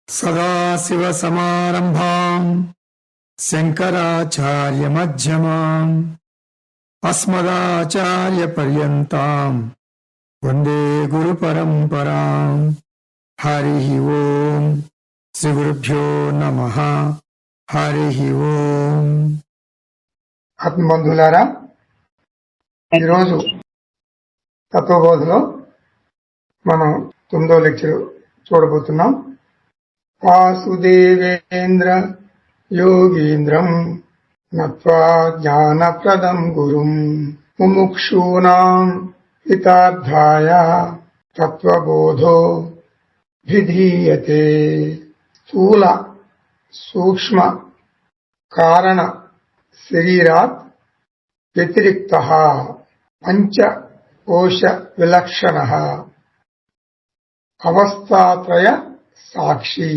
సదాశివసమారంభాం శంకరాచార్యమధ్యమాం అస్మదాచార్యపర్యంతాం వందే గురుపరంపరాం. హరి ఓం. శ్రీ గురుభ్యో నమః. హరి ఓం. ఆత్మబంధువులారా, ఈరోజు తత్వబోధలో మనం 9వ లెక్చర్ చూడబోతున్నాం. వాసుదేవేంద్ర యోగీంద్రం నత్వా జ్ఞానప్రదం గురుం ముముక్షూనాం హితార్థాయ తత్వబోధో విధీయతే. స్థూల సూక్ష్మ కారణ శరీరాత్ వ్యతిరిక్తః పంచకోశ విలక్షణః అవస్థాత్రయ సాక్షి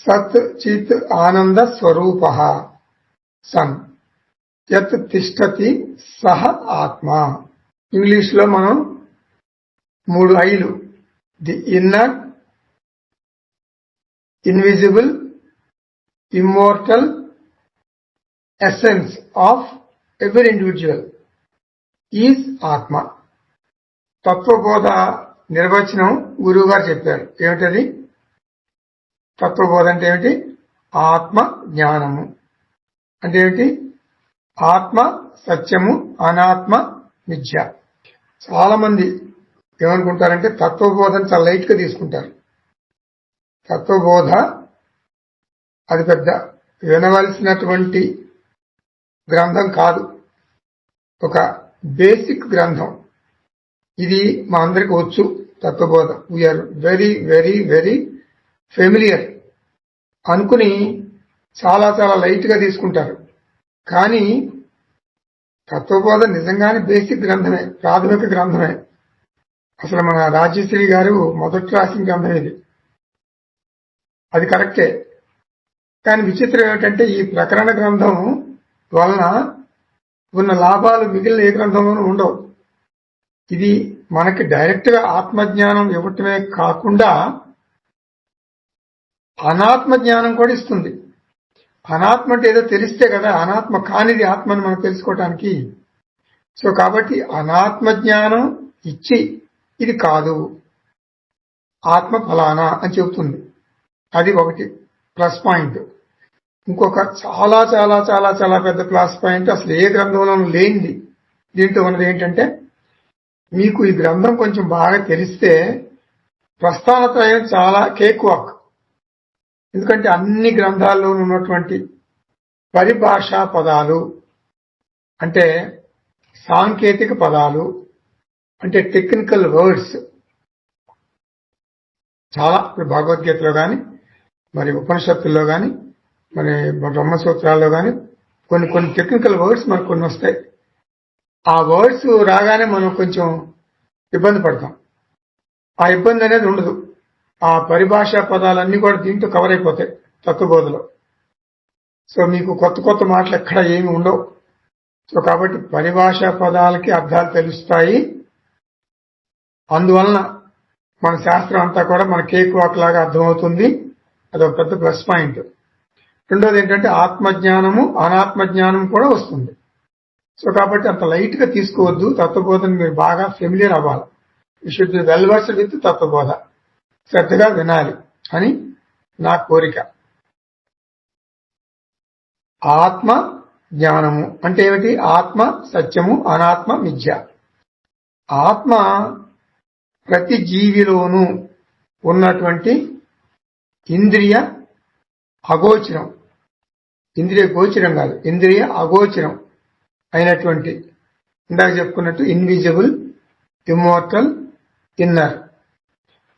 సత్ చిత్ ఆనంద స్వరూపః సన్ యత్ తిష్టతి సహ ఆత్మ. ఇంగ్లీష్ లో మనం 3 ఐలు, the inner, invisible, immortal essence of every individual is ఆత్మ. తత్వబోధ నిర్వచనం గురువు గారు చెప్పారు. ఏమిటది? తత్వబోధ అంటే ఏమిటి? ఆత్మ జ్ఞానము అంటే ఏమిటి? ఆత్మ సత్యము, అనాత్మ మిథ్య. చాలా మంది ఏమనుకుంటారంటే తత్వబోధను చాలా లైట్ గా తీసుకుంటారు. తత్వబోధ అది పెద్ద వినవలసినటువంటి గ్రంథం కాదు, ఒక బేసిక్ గ్రంథం. ఇది మా అందరికి వచ్చు. Tattvabodha we are very very very familiar అనుకుని చాలా చాలా లైట్ గా తీసుకుంటారు. కానీ తత్వబోధ నిజంగానే బేసిక్ గ్రంథమే, ప్రాథమిక గ్రంథమే. అసలు మన రాజ్యశ్రీ గారు మొదట రాసిన గ్రంథం ఇది. అది కరెక్టే. కానీ విచిత్రం ఏమిటంటే ఈ ప్రకరణ గ్రంథం వలన ఉన్న లాభాలు మిగిలిన ఏ గ్రంథంలోనూ ఉండవు. ఇది మనకి డైరెక్ట్ గా ఆత్మజ్ఞానం ఇవ్వటమే కాకుండా అనాత్మ జ్ఞానం కూడా ఇస్తుంది. అనాత్మ అంటే ఏదో తెలిస్తే కదా అనాత్మ కానిది ఆత్మని మనం తెలుసుకోవటానికి. సో కాబట్టి అనాత్మ జ్ఞానం ఇచ్చి ఇది కాదు, ఆత్మ ఫలానా అని చెబుతుంది. అది ఒకటి ప్లస్ పాయింట్. ఇంకొక చాలా చాలా చాలా చాలా పెద్ద ప్లస్ పాయింట్, అసలు ఏ గ్రంథంలోనూ లేనిది దీంట్లో ఉన్నది ఏంటంటే, మీకు ఈ గ్రంథం కొంచెం బాగా తెలిస్తే ప్రస్థానత్రయం చాలా కేక్ వాక్. ఎందుకంటే అన్ని గ్రంథాల్లో ఉన్నటువంటి పరిభాషా పదాలు అంటే సాంకేతిక పదాలు అంటే టెక్నికల్ వర్డ్స్ చాలా, భగవద్గీతలో గాని మరి ఉపనిషత్తుల్లో గాని మరి బ్రహ్మసూత్రాల్లో గాని కొన్ని టెక్నికల్ వర్డ్స్ మనకు కొన్ని వస్తాయి. ఆ వర్డ్స్ రాగానే మనం కొంచెం ఇబ్బంది పడతాం. ఆ ఇబ్బంది అనేది ఉండదు. ఆ పరిభాషా పదాలన్నీ కూడా దీంట్లో కవర్ అయిపోతాయి తత్వబోధలో. సో మీకు కొత్త కొత్త మాటలు ఎక్కడ ఏమి ఉండవు. సో కాబట్టి పరిభాషా పదాలకి అర్థాలు తెలుస్తాయి. అందువలన మన శాస్త్రం అంతా కూడా మన కేక్ వాక్ లాగా అర్థమవుతుంది. అదొక పెద్ద ప్లస్ పాయింట్. రెండోది ఏంటంటే ఆత్మజ్ఞానము, అనాత్మ జ్ఞానం కూడా వస్తుంది. సో కాబట్టి అంత లైట్ గా తీసుకోవద్దు. తత్వబోధను మీరు బాగా ఫెమిలియర్ అవ్వాలి. You should be well versed with Tattvabodha. శ్రద్ధగా వినాలి అని నా కోరిక. ఆత్మ జ్ఞానము అంటే ఏమిటి? ఆత్మ సత్యము, అనాత్మ మిథ్య. ఆత్మ ప్రతి జీవిలోనూ ఉన్నటువంటి ఇంద్రియ అగోచరం, ఇంద్రియ గోచరం కాదు, ఇంద్రియ అగోచరం అయినటువంటి, ఇందాక చెప్పుకున్నట్టు ఇన్విజిబుల్, ఇమ్మోర్టల్, ఇన్నర్,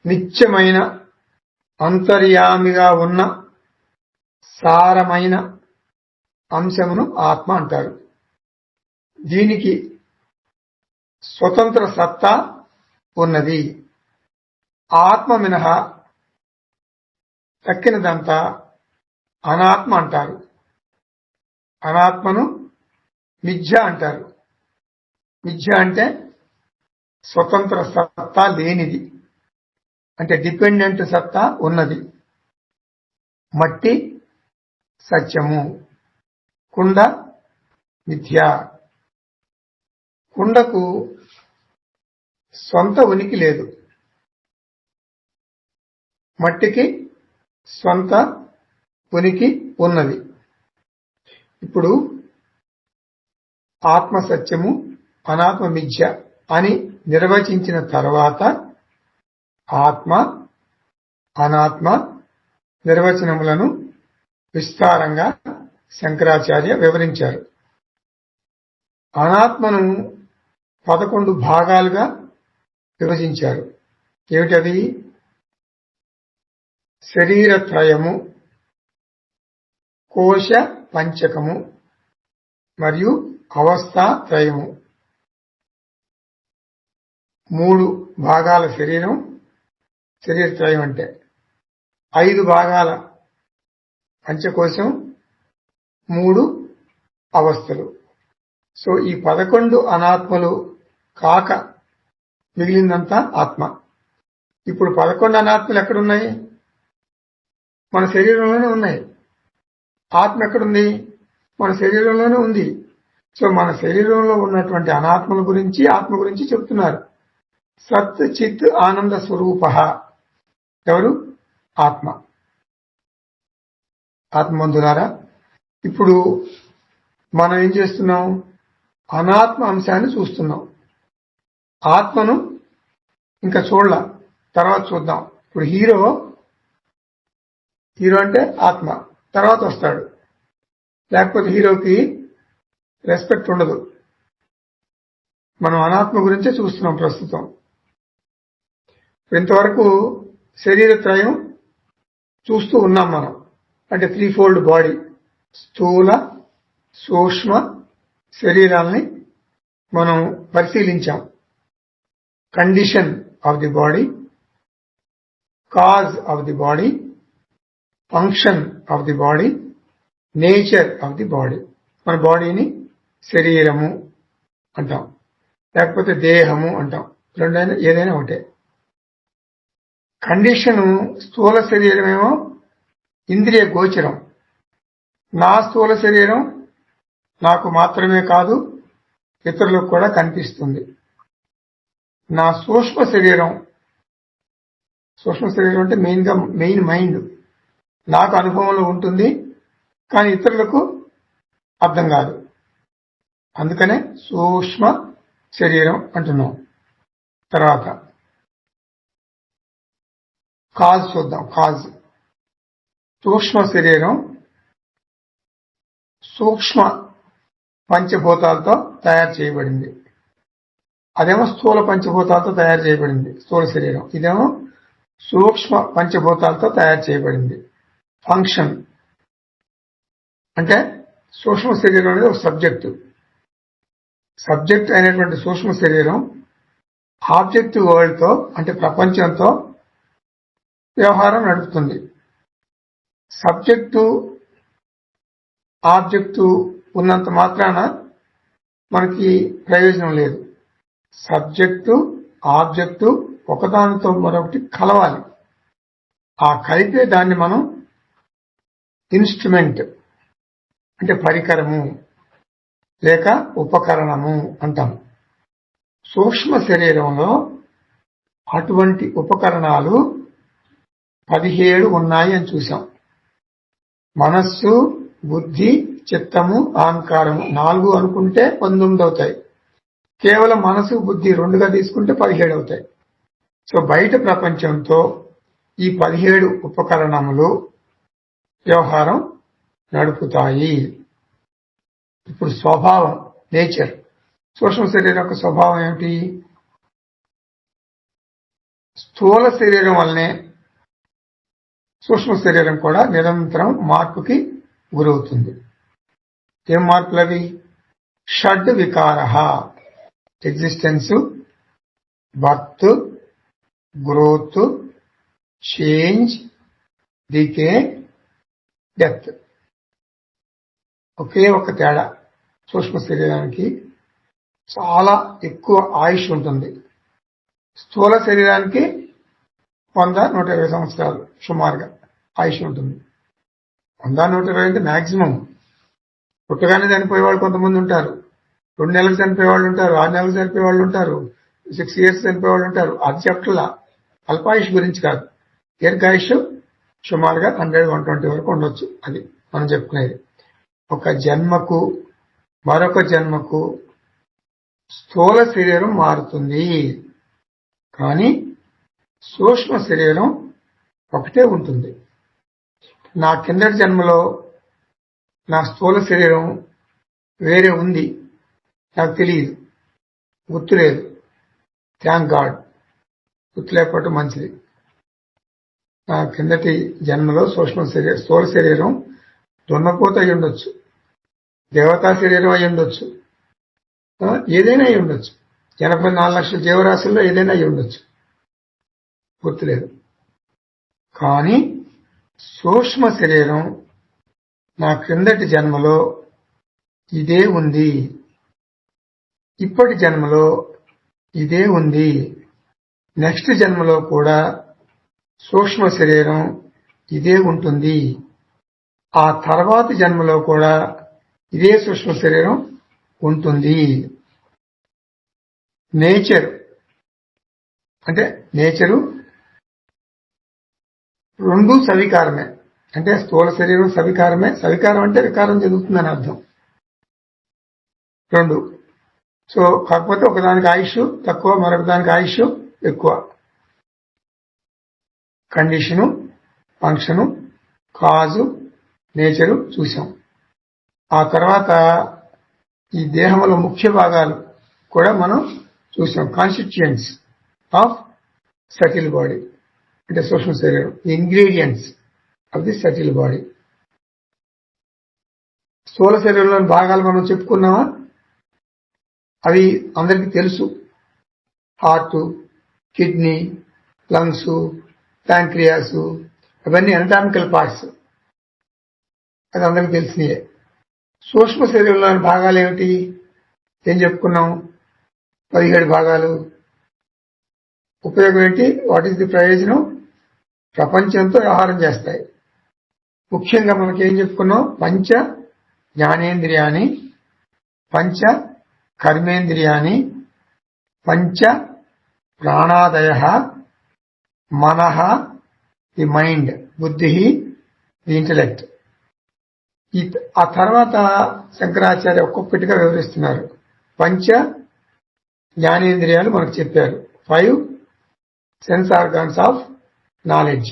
నిత్యమైన అంతర్యామిగా ఉన్న సారమైన అంశమును ఆత్మ అంటారు. దీనికి స్వతంత్ర సత్తా ఉన్నది. ఆత్మ మినహా తక్కినదంతా అనాత్మ అంటారు. అనాత్మను మిథ్య అంటారు. మిథ్య అంటే స్వతంత్ర సత్తా లేనిది, అంటే డిపెండెంట్ సత్తా ఉన్నది. మట్టి సత్యము, కుండ మిథ్య. కుండకు స్వంత ఉనికి లేదు, మట్టికి స్వంత ఉనికి ఉన్నది. ఇప్పుడు ఆత్మ సత్యము, అనాత్మ మిథ్య అని నిర్వచించిన తర్వాత ఆత్మ అనాత్మ నిర్వచనములను విస్తారంగా శంకరాచార్య వివరించారు. అనాత్మను 11 భాగాలుగా విభజించారు. ఏమిటది? శరీరత్రయము, కోశ పంచకము మరియు అవస్థాత్రయము. 3 భాగాల శరీరత్రయం అంటే 5 భాగాల పంచకోశం, 3 అవస్థలు. సో ఈ 11 అనాత్మలు కాక మిగిలిందంతా ఆత్మ. ఇప్పుడు 11 అనాత్మలు ఎక్కడున్నాయి? మన శరీరంలోనే ఉన్నాయి. ఆత్మ ఎక్కడుంది? మన శరీరంలోనే ఉంది. సో మన శరీరంలో ఉన్నటువంటి అనాత్మల గురించి, ఆత్మ గురించి చెప్తున్నారు. సత్ చిత్ ఆనంద స్వరూప. ఎవరు? ఆత్మ. ఆత్మబంధులారా, ఇప్పుడు మనం ఏం చేస్తున్నాం? అనాత్మ అంశాన్ని చూస్తున్నాం. ఆత్మను ఇంకా చూడాల, తర్వాత చూద్దాం. ఇప్పుడు హీరో అంటే ఆత్మ, తర్వాత వస్తాడు. లేకపోతే హీరోకి రెస్పెక్ట్ ఉండదు. మనం అనాత్మ గురించే చూస్తున్నాం ప్రస్తుతం. ఇంతవరకు శరీరత్రయం చూస్తూ ఉన్నాం మనం. అంటే 3-fold బాడీ, స్థూల సూక్ష్మ శరీరాల్ని మనం పరిశీలించాం. Condition of the body, cause of the body, function of the body, nature of the body. మన బాడీని శరీరము అంటాం, లేకపోతే దేహము అంటాం. రెండైనా ఏదైనా ఒకటే. కండిషను స్థూల శరీరమేమో ఇంద్రియ గోచరం. నా స్థూల శరీరం నాకు మాత్రమే కాదు, ఇతరులకు కూడా కనిపిస్తుంది. నా సూక్ష్మ శరీరం అంటే మెయిన్ మైండ్, నాకు అనుభవంలో ఉంటుంది, కానీ ఇతరులకు అర్థం కాదు. అందుకనే సూక్ష్మ శరీరం అంటున్నాం. తర్వాత కాజ్ చూద్దాం. కాజ్ సూక్ష్మ శరీరం సూక్ష్మ పంచభూతాలతో తయారు చేయబడింది. అదేమో స్థూల పంచభూతాలతో తయారు చేయబడింది స్థూల శరీరం. ఇదేమో సూక్ష్మ పంచభూతాలతో తయారు చేయబడింది. ఫంక్షన్ అంటే సూక్ష్మ శరీరం అనేది ఒక సబ్జెక్ట్ అయినటువంటి సూక్ష్మ శరీరం ఆబ్జెక్టివ్ వరల్డ్ తో, అంటే ప్రపంచంతో వ్యవహారం నడుపుతుంది. సబ్జెక్టు ఆబ్జెక్టు ఉన్నంత మాత్రాన మనకి ప్రయోజనం లేదు. సబ్జెక్టు ఆబ్జెక్టు ఒకదానితో మరొకటి కలవాలి. ఆ కలిపే దాన్ని మనం ఇన్స్ట్రుమెంట్ అంటే పరికరము లేక ఉపకరణము అంటాం. సూక్ష్మ శరీరంలో అటువంటి ఉపకరణాలు 17 ఉన్నాయి అని చూసాం. మనస్సు, బుద్ధి, చిత్తము, అహంకారము 4 అనుకుంటే 19 అవుతాయి. కేవలం మనసు, బుద్ధి 2గా తీసుకుంటే 17 అవుతాయి. సో బయట ప్రపంచంతో ఈ 17 ఉపకరణములు వ్యవహారం నడుపుతాయి. ఇప్పుడు స్వభావం, నేచర్. సూక్ష్మ శరీరం యొక్క స్వభావం ఏమిటి? స్థూల శరీరం వల్లనే సూక్ష్మ శరీరం కూడా నిరంతరం మార్పుకి గురవుతుంది. ఏం మార్పులవి? షడ్ వికార, existence, birth, growth, change, decay, death. ఒకే ఒక తేడా, సూక్ష్మ శరీరానికి చాలా ఎక్కువ ఆయుష్ ఉంటుంది. స్థూల శరీరానికి 100-120 సంవత్సరాలు సుమారుగా ఆయుష్ ఉంటుంది. 100-120 అంటే మాక్సిమం. పుట్టగానే చనిపోయే వాళ్ళు కొంతమంది ఉంటారు, 2 నెలలకు చనిపోయే వాళ్ళు ఉంటారు, 6 నెలలకు చనిపోయే వాళ్ళు ఉంటారు, 6 years చనిపోయే వాళ్ళు ఉంటారు. అది చెప్పట్లా, అల్పాయుష్ గురించి కాదు. దీర్ఘాయుష్ సుమారుగా 100-120 వరకు ఉండొచ్చు. అది మనం చెప్పుకునేది. ఒక జన్మకు మరొక జన్మకు స్థూల శరీరం మారుతుంది, కానీ సూక్ష్మ శరీరం ఒకటే ఉంటుంది. నా కిందటి జన్మలో నా స్థూల శరీరం వేరే ఉంది, నాకు తెలియదు, గుర్తులేదు. థ్యాంక్ గాడ్, గుర్తులేకపోవటం మంచిది. నా కిందటి జన్మలో స్థూల శరీరం దున్నపోత అయి ఉండొచ్చు, దేవతా శరీరం అయి ఉండొచ్చు, ఏదైనా అయి ఉండొచ్చు. 84 లక్షల జీవరాశుల్లో ఏదైనా అయి ఉండొచ్చు, గుర్తులేదు. కానీ సూక్ష్మ శరీరం నా క్రిందటి జన్మలో ఇదే ఉంది, ఇప్పటి జన్మలో ఇదే ఉంది, నెక్స్ట్ జన్మలో కూడా సూక్ష్మ శరీరం ఇదే ఉంటుంది, ఆ తర్వాతి జన్మలో కూడా ఇదే సూక్ష్మ శరీరం ఉంటుంది. నేచరు రెండు సవికారమే. అంటే స్థూల శరీరం సవికారమే. సవికారం అంటే వికారం జరుగుతుందని అర్థం. రెండు. సో కాకపోతే ఒకదానికి ఆయుష్ తక్కువ, మరొక దానికి ఆయుష్ ఎక్కువ. కండిషను, ఫంక్షను, కాజు, నేచరు చూసాం. ఆ తర్వాత ఈ దేహంలో ముఖ్య భాగాలు కూడా మనం చూసాం. కాన్స్టిట్యూయెంట్స్ ఆఫ్ సటిల్ బాడీ అంటే సూక్ష్మ శరీరం, ingredients of the subtle body. స్థూల శరీరంలోని భాగాలు మనం చెప్పుకున్నామా? అవి అందరికీ తెలుసు. హార్ట్, కిడ్నీ, లంగ్స్, ప్యాంక్రియాస్, అవన్నీ ఎనటామికల్ పార్ట్స్, అది అందరికీ తెలిసినయే. సూక్ష్మ శరీరంలోని భాగాలు ఏమిటి? ఏం చెప్పుకున్నాం? 17 భాగాలు. ఉపయోగం ఏంటి? వాట్ ఈస్ ది ప్రయోజనం? ప్రపంచంతో వ్యవహారం చేస్తాయి. ముఖ్యంగా మనకేం చెప్పుకున్నాం? పంచ జ్ఞానేంద్రియాని, పంచ కర్మేంద్రియాని, పంచ ప్రాణాదయ, మనః ది మైండ్, బుద్ధి ది ఇంటలెక్ట్. ఆ తర్వాత శంకరాచార్య ఒక్కొక్కటిగా వివరిస్తున్నారు. పంచ జ్ఞానేంద్రియాలు మనకు చెప్పారు. 5 సెన్స్ ఆర్గాన్స్ ఆఫ్ నాలెడ్జ్.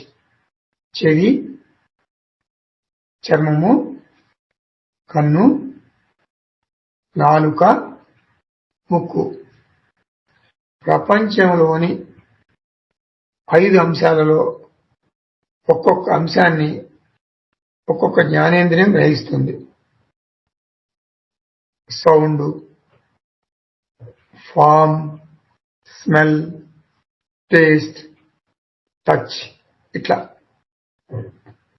చెవి, చర్మము, కన్ను, నాలుక, ముక్కు. ప్రపంచంలోని 5 అంశాలలో ఒక్కొక్క అంశాన్ని ఒక్కొక్క జ్ఞానేంద్రియం గ్రహిస్తుంది. Sound, form, smell, taste, touch, ఇట్లా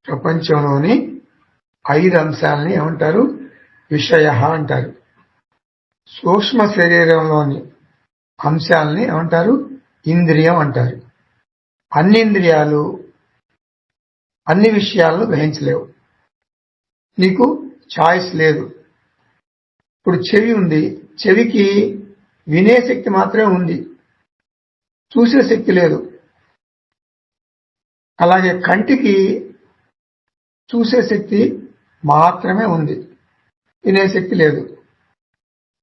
ప్రపంచంలోని 5 అంశాలని ఏమంటారు? విషయ అంటారు. సూక్ష్మ శరీరంలోని అంశాలని ఏమంటారు? ఇంద్రియం అంటారు. అన్ని ఇంద్రియాలు అన్ని విషయాలను గ్రహించలేవు. నీకు చాయిస్ లేదు. ఇప్పుడు చెవి ఉంది, చెవికి వినే శక్తి మాత్రమే ఉంది, చూసే శక్తి లేదు. అలాగే కంటికి చూసే శక్తి మాత్రమే ఉంది, వినే శక్తి లేదు.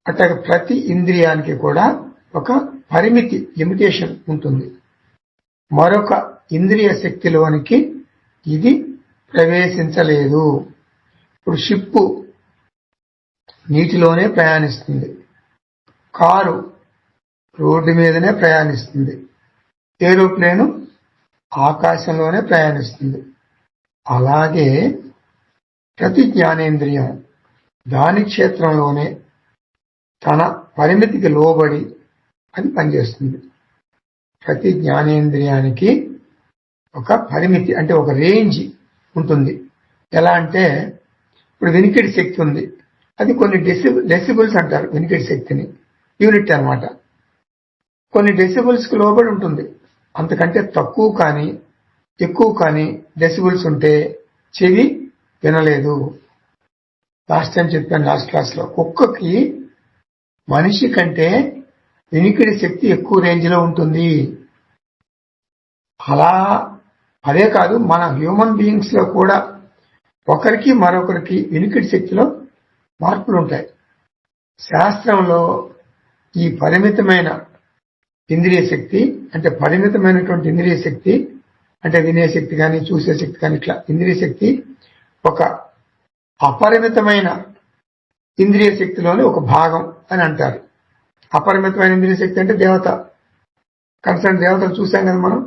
అట్లాగే ప్రతి ఇంద్రియానికి కూడా ఒక పరిమితి, లిమిటేషన్ ఉంటుంది. మరొక ఇంద్రియ శక్తిలోనికి ఇది ప్రవేశించలేదు. ఇప్పుడు షిప్పు నీటిలోనే ప్రయాణిస్తుంది, కారు రోడ్డు మీదనే ప్రయాణిస్తుంది, ఏరోప్లేను ఆకాశంలోనే ప్రయాణిస్తుంది. అలాగే ప్రతి జ్ఞానేంద్రియం దాని క్షేత్రంలోనే తన పరిమితికి లోబడి అది పనిచేస్తుంది. ప్రతి జ్ఞానేంద్రియానికి ఒక పరిమితి అంటే ఒక రేంజ్ ఉంటుంది. ఎలా అంటే ఇప్పుడు వినికిడి శక్తి ఉంది, అది కొన్ని డెసిబుల్స్ అంటారు. వినికిడి శక్తిని యూనిట్ అన్నమాట. కొన్ని డెసిబుల్స్ కు లోబడి ఉంటుంది. అంతకంటే తక్కువ కానీ ఎక్కువ కానీ డెసిబుల్స్ ఉంటే చెవి వినలేదు. లాస్ట్ టైం చెప్పాను లాస్ట్ క్లాస్ లో, కుక్కకి మనిషి కంటే వినికిడి శక్తి ఎక్కువ రేంజ్ లో ఉంటుంది. అదే కాదు, మన హ్యూమన్ బీయింగ్స్ లో కూడా ఒకరికి మరొకరికి వినికిడి శక్తిలో మార్పులు ఉంటాయి. శాస్త్రంలో ఈ పరిమితమైన ఇంద్రియ శక్తి, అంటే పరిమితమైనటువంటి ఇంద్రియ శక్తి అంటే వినే శక్తి కానీ చూసే శక్తి కానీ, ఇట్లా ఇంద్రియ శక్తి ఒక అపరిమితమైన ఇంద్రియ శక్తిలోని ఒక భాగం అని అంటారు. అపరిమితమైన ఇంద్రియ శక్తి అంటే దేవత, కన్సర్న్ దేవతలు చూసాం కదా మనం.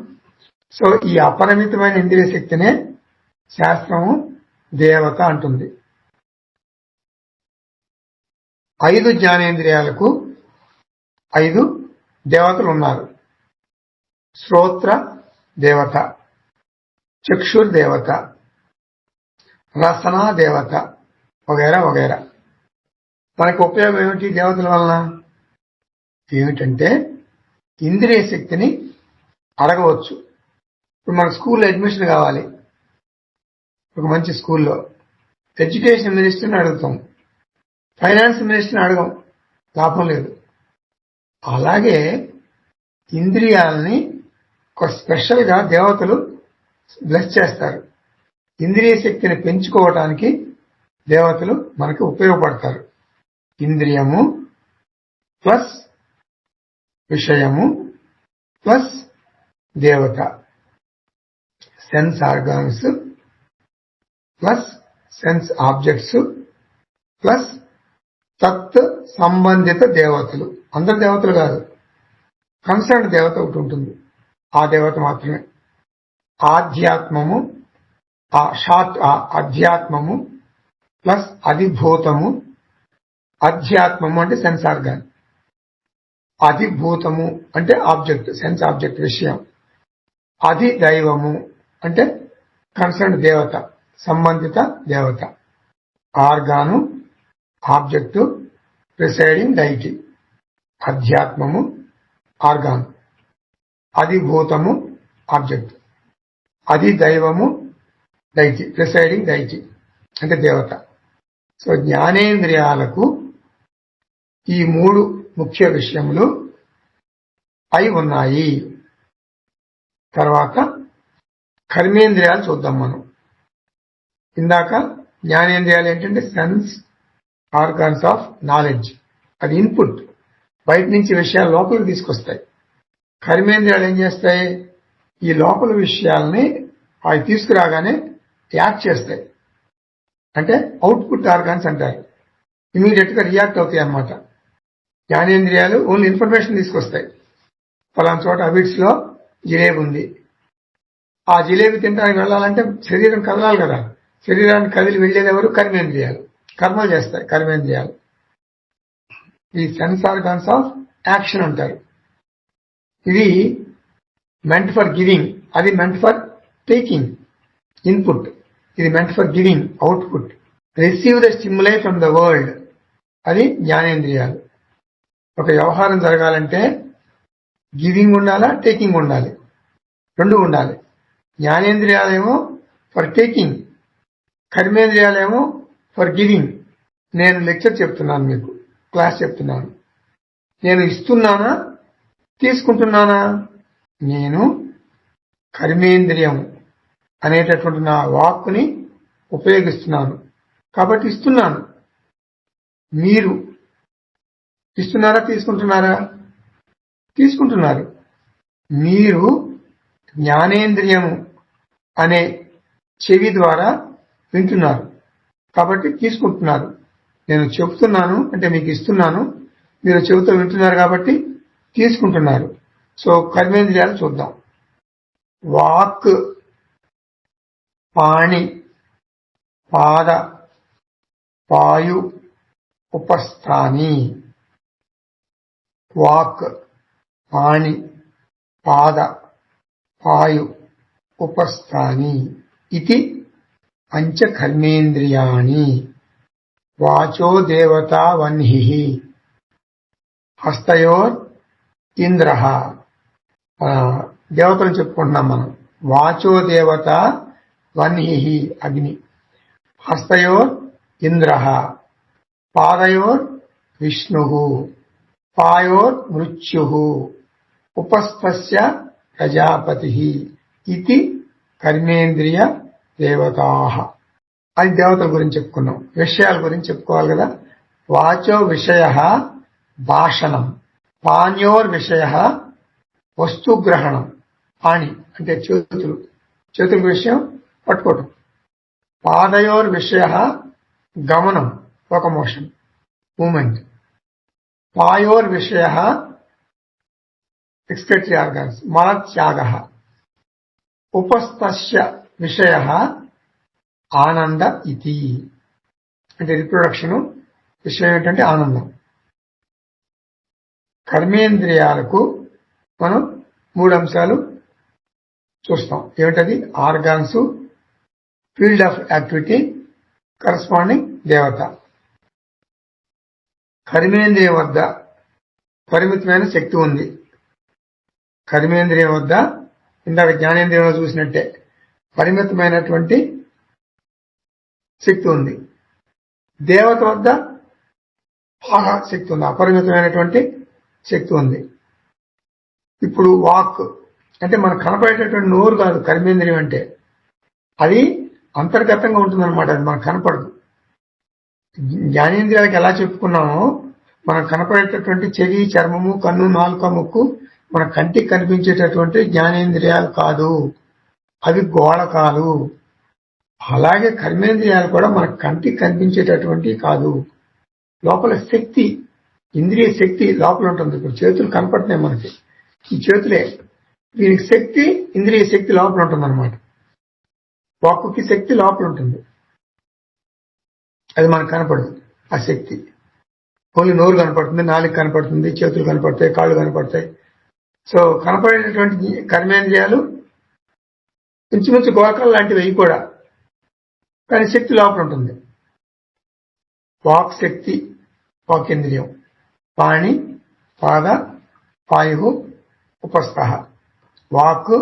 సో ఈ అపరిమితమైన ఇంద్రియ శక్తినే శాస్త్రము దేవత అంటుంది. 5 జ్ఞానేంద్రియాలకు 5 దేవతలు ఉన్నారు. శ్రోత్ర దేవత, చక్షుర్ దేవత, రసనా దేవత, వగైరా వగైరా. మనకు ఉపయోగం ఏమిటి దేవతల వలన? ఏమిటంటే ఇంద్రియ శక్తిని అడగవచ్చు. ఇప్పుడు మన స్కూల్లో అడ్మిషన్ కావాలి, ఒక మంచి స్కూల్లో ఎడ్యుకేషన్ మినిస్టర్ని అడుగుతాం, ఫైనాన్స్ మినిస్టర్ని అడగం, లాభం లేదు. అలాగే ఇంద్రియాలని ఒక స్పెషల్ గా దేవతలు బ్లెస్ చేస్తారు. ఇంద్రియ శక్తిని పెంచుకోవటానికి దేవతలు మనకు ఉపయోగపడతారు. ఇంద్రియము ప్లస్ విషయము ప్లస్ దేవత, sense organs plus sense objects plus తత్ సంబంధిత దేవతలు. అందరు దేవతలు కాదు, కన్సర్న్ దేవత ఒకటి ఉంటుంది, ఆ దేవత మాత్రమే. ఆధ్యాత్మము, అధ్యాత్మము ప్లస్ అధిభూతము. అధ్యాత్మము అంటే సెన్స్ ఆర్గాన్, అధిభూతము అంటే ఆబ్జెక్ట్, సెన్స్ ఆబ్జెక్ట్ విషయం. అధిదైవము అంటే కన్సర్న్ దేవత, సంబంధిత దేవత. Organ object, presiding deity. అధ్యాత్మము ఆర్గాన్, అధిభూతము ఆబ్జెక్ట్, అధిదైవము డైటీ, ప్రిసైడింగ్ డైటీ అంటే దేవత. సో జ్ఞానేంద్రియాలకు ఈ 3 ముఖ్య విషయములు అయి ఉన్నాయి. తర్వాత కర్మేంద్రియాలు చూద్దాం మనం. ఇందాక జ్ఞానేంద్రియాలు ఏంటంటే సెన్స్ ఆర్గాన్స్ ఆఫ్ నాలెడ్జ్, అది ఇన్పుట్, బయట నుంచి విషయాలు లోపలికి తీసుకొస్తాయి. కర్మేంద్రియాలు ఏం చేస్తాయి? ఈ లోపల విషయాలని అవి తీసుకురాగానే యాక్ట్ చేస్తాయి, అంటే అవుట్పుట్ ఆర్గాన్స్ అంటారు. ఇమీడియట్ గా రియాక్ట్ అవుతాయి అన్నమాట. జ్ఞానేంద్రియాలు ఓన్లీ ఇన్ఫర్మేషన్ తీసుకొస్తాయి. ఫలానా చోట అబిడ్స్ లో జిలేబీ ఉంది, ఆ జిలేబీ తినడానికి వెళ్ళాలంటే శరీరం కదలాలి కదా, శరీరాన్ని కదిలి వెళ్లేది ఎవరు? కర్మేంద్రియాలు. కర్మలు చేస్తాయి కర్మేంద్రియాలు. ఈ సెన్స్ ఆర్గాన్స్ ఆఫ్ యాక్షన్ అంటారు. ఇది మెంట్ ఫర్ గివింగ్, అది మెంట్ ఫర్ టేకింగ్ ఇన్పుట్, ఇది meant for giving output. Receive the stimuli from the world, అది జ్ఞానేంద్రియాలు. ఒక వ్యవహారం జరగాలంటే గివింగ్ ఉండాలా, టేకింగ్ ఉండాలి, రెండు ఉండాలి. జ్ఞానేంద్రియాలేమో ఫర్ టేకింగ్, కర్మేంద్రియాలేమో ఫర్ గివింగ్. నేను లెక్చర్ చెప్తున్నాను, మీకు క్లాస్ చెప్తున్నాను, నేను ఇస్తున్నానా తీసుకుంటున్నానా? నేను కర్మేంద్రియం అనేటటువంటి నా వాక్కుని ఉపయోగిస్తున్నాను కాబట్టి ఇస్తున్నాను. మీరు ఇస్తున్నారా తీసుకుంటున్నారా? తీసుకుంటున్నారు. మీరు జ్ఞానేంద్రియము అనే చెవి ద్వారా వింటున్నారు కాబట్టి తీసుకుంటున్నారు. నేను చెప్తున్నాను అంటే మీకు ఇస్తున్నాను, మీరు చెవితో వింటున్నారు కాబట్టి తీసుకుంటున్నారు. సో కర్మేంద్రియాలు చూద్దాం. వాక్, పాణి, పాద, పాయు, ఉపస్థాని. వాక్, పాణి, పాద, పాయు, ఉపస్థాని ఇది పంచకర్మేంద్రియాణి. వాచో దేవతా వన్హిః, హస్తయోర్ ఇంద్రః. దేవతలు చెప్పుకుంటున్నాం మనం. వాచో దేవత వన్హిః అగ్ని, హస్తయోర్ ఇంద్ర, పాదయోర్ విష్ణు, పాయోర్ మృత్యు, ఉపస్థస్య ప్రజాపతి ఇది కర్మేంద్రియ దేవతా. అది దేవతల గురించి చెప్పుకున్నాం. విషయాల గురించి చెప్పుకోవాలి కదా. వాచో విషయ భాషణం, పాణ్యోర్ విషయ వస్తుగ్రహణం. పాణి అంటే చేతులు, చేతుల విషయం పట్టుకోవటం. పాదయోర్ విషయ గమనం, లోకమోషన్, మూమెంట్. పాయోర్ విషయ ఎక్స్క్రిటరీ ఆర్గాన్స్, మలత్యాగ. ఉపస్థస్య విషయ ఆనంద ఇతి, అంటే రిప్రొడక్షన్. విషయం ఏంటంటే ఆనందం. కర్మేంద్రియాలకు మనం 3 అంశాలు చూస్తాం. ఏమిటది? Organs, field of activity, corresponding దేవత. కర్మేంద్రియం వద్ద పరిమితమైన శక్తి ఉంది. కర్మేంద్రియం వద్ద ఇందాక జ్ఞానేంద్రియంలో చూసినట్టే పరిమితమైనటువంటి శక్తి ఉంది. దేవత వద్ద బాగా శక్తి ఉంది, అపరిమితమైనటువంటి శక్తి ఉంది. ఇప్పుడు వాక్ అంటే మనకు కనపడేటటువంటి నోరు కాదు కర్మేంద్రియం అంటే. అది అంతర్గతంగా ఉంటుందన్నమాట, అది మనకు కనపడదు. జ్ఞానేంద్రియాలకు ఎలా చెప్పుకున్నామో మనకు కనపడేటటువంటి చెవి, చర్మము, కన్ను, నాలుక, ముక్కు మన కంటికి కనిపించేటటువంటి జ్ఞానేంద్రియాలు కాదు, అవి గోళకాలు. అలాగే కర్మేంద్రియాలు కూడా మన కంటికి కనిపించేటటువంటి కాదు. లోపల శక్తి, ఇంద్రియ శక్తి లోపల ఉంటుంది. ఇప్పుడు చేతులు కనపడుతున్నాయి మనకి, ఈ చేతులే. దీనికి శక్తి, ఇంద్రియ శక్తి లోపల ఉంటుంది అనమాట. వాక్కుకి శక్తి లోపల ఉంటుంది, అది మనకు కనపడదు. ఆ శక్తి ఓన్లీ నోరు కనపడుతుంది, నాలుగు కనపడుతుంది, చేతులు కనపడతాయి, కాళ్ళు కనపడతాయి. సో కనపడేటటువంటి కర్మేంద్రియాలు ఇంచుమించు గోళకాలు లాంటివి అవి కూడా, కానీ శక్తి లోపల ఉంటుంది. వాక్ శక్తి, వాకేంద్రియం. పాణి, పాద, పాయు, ఉపస్థ. వాక్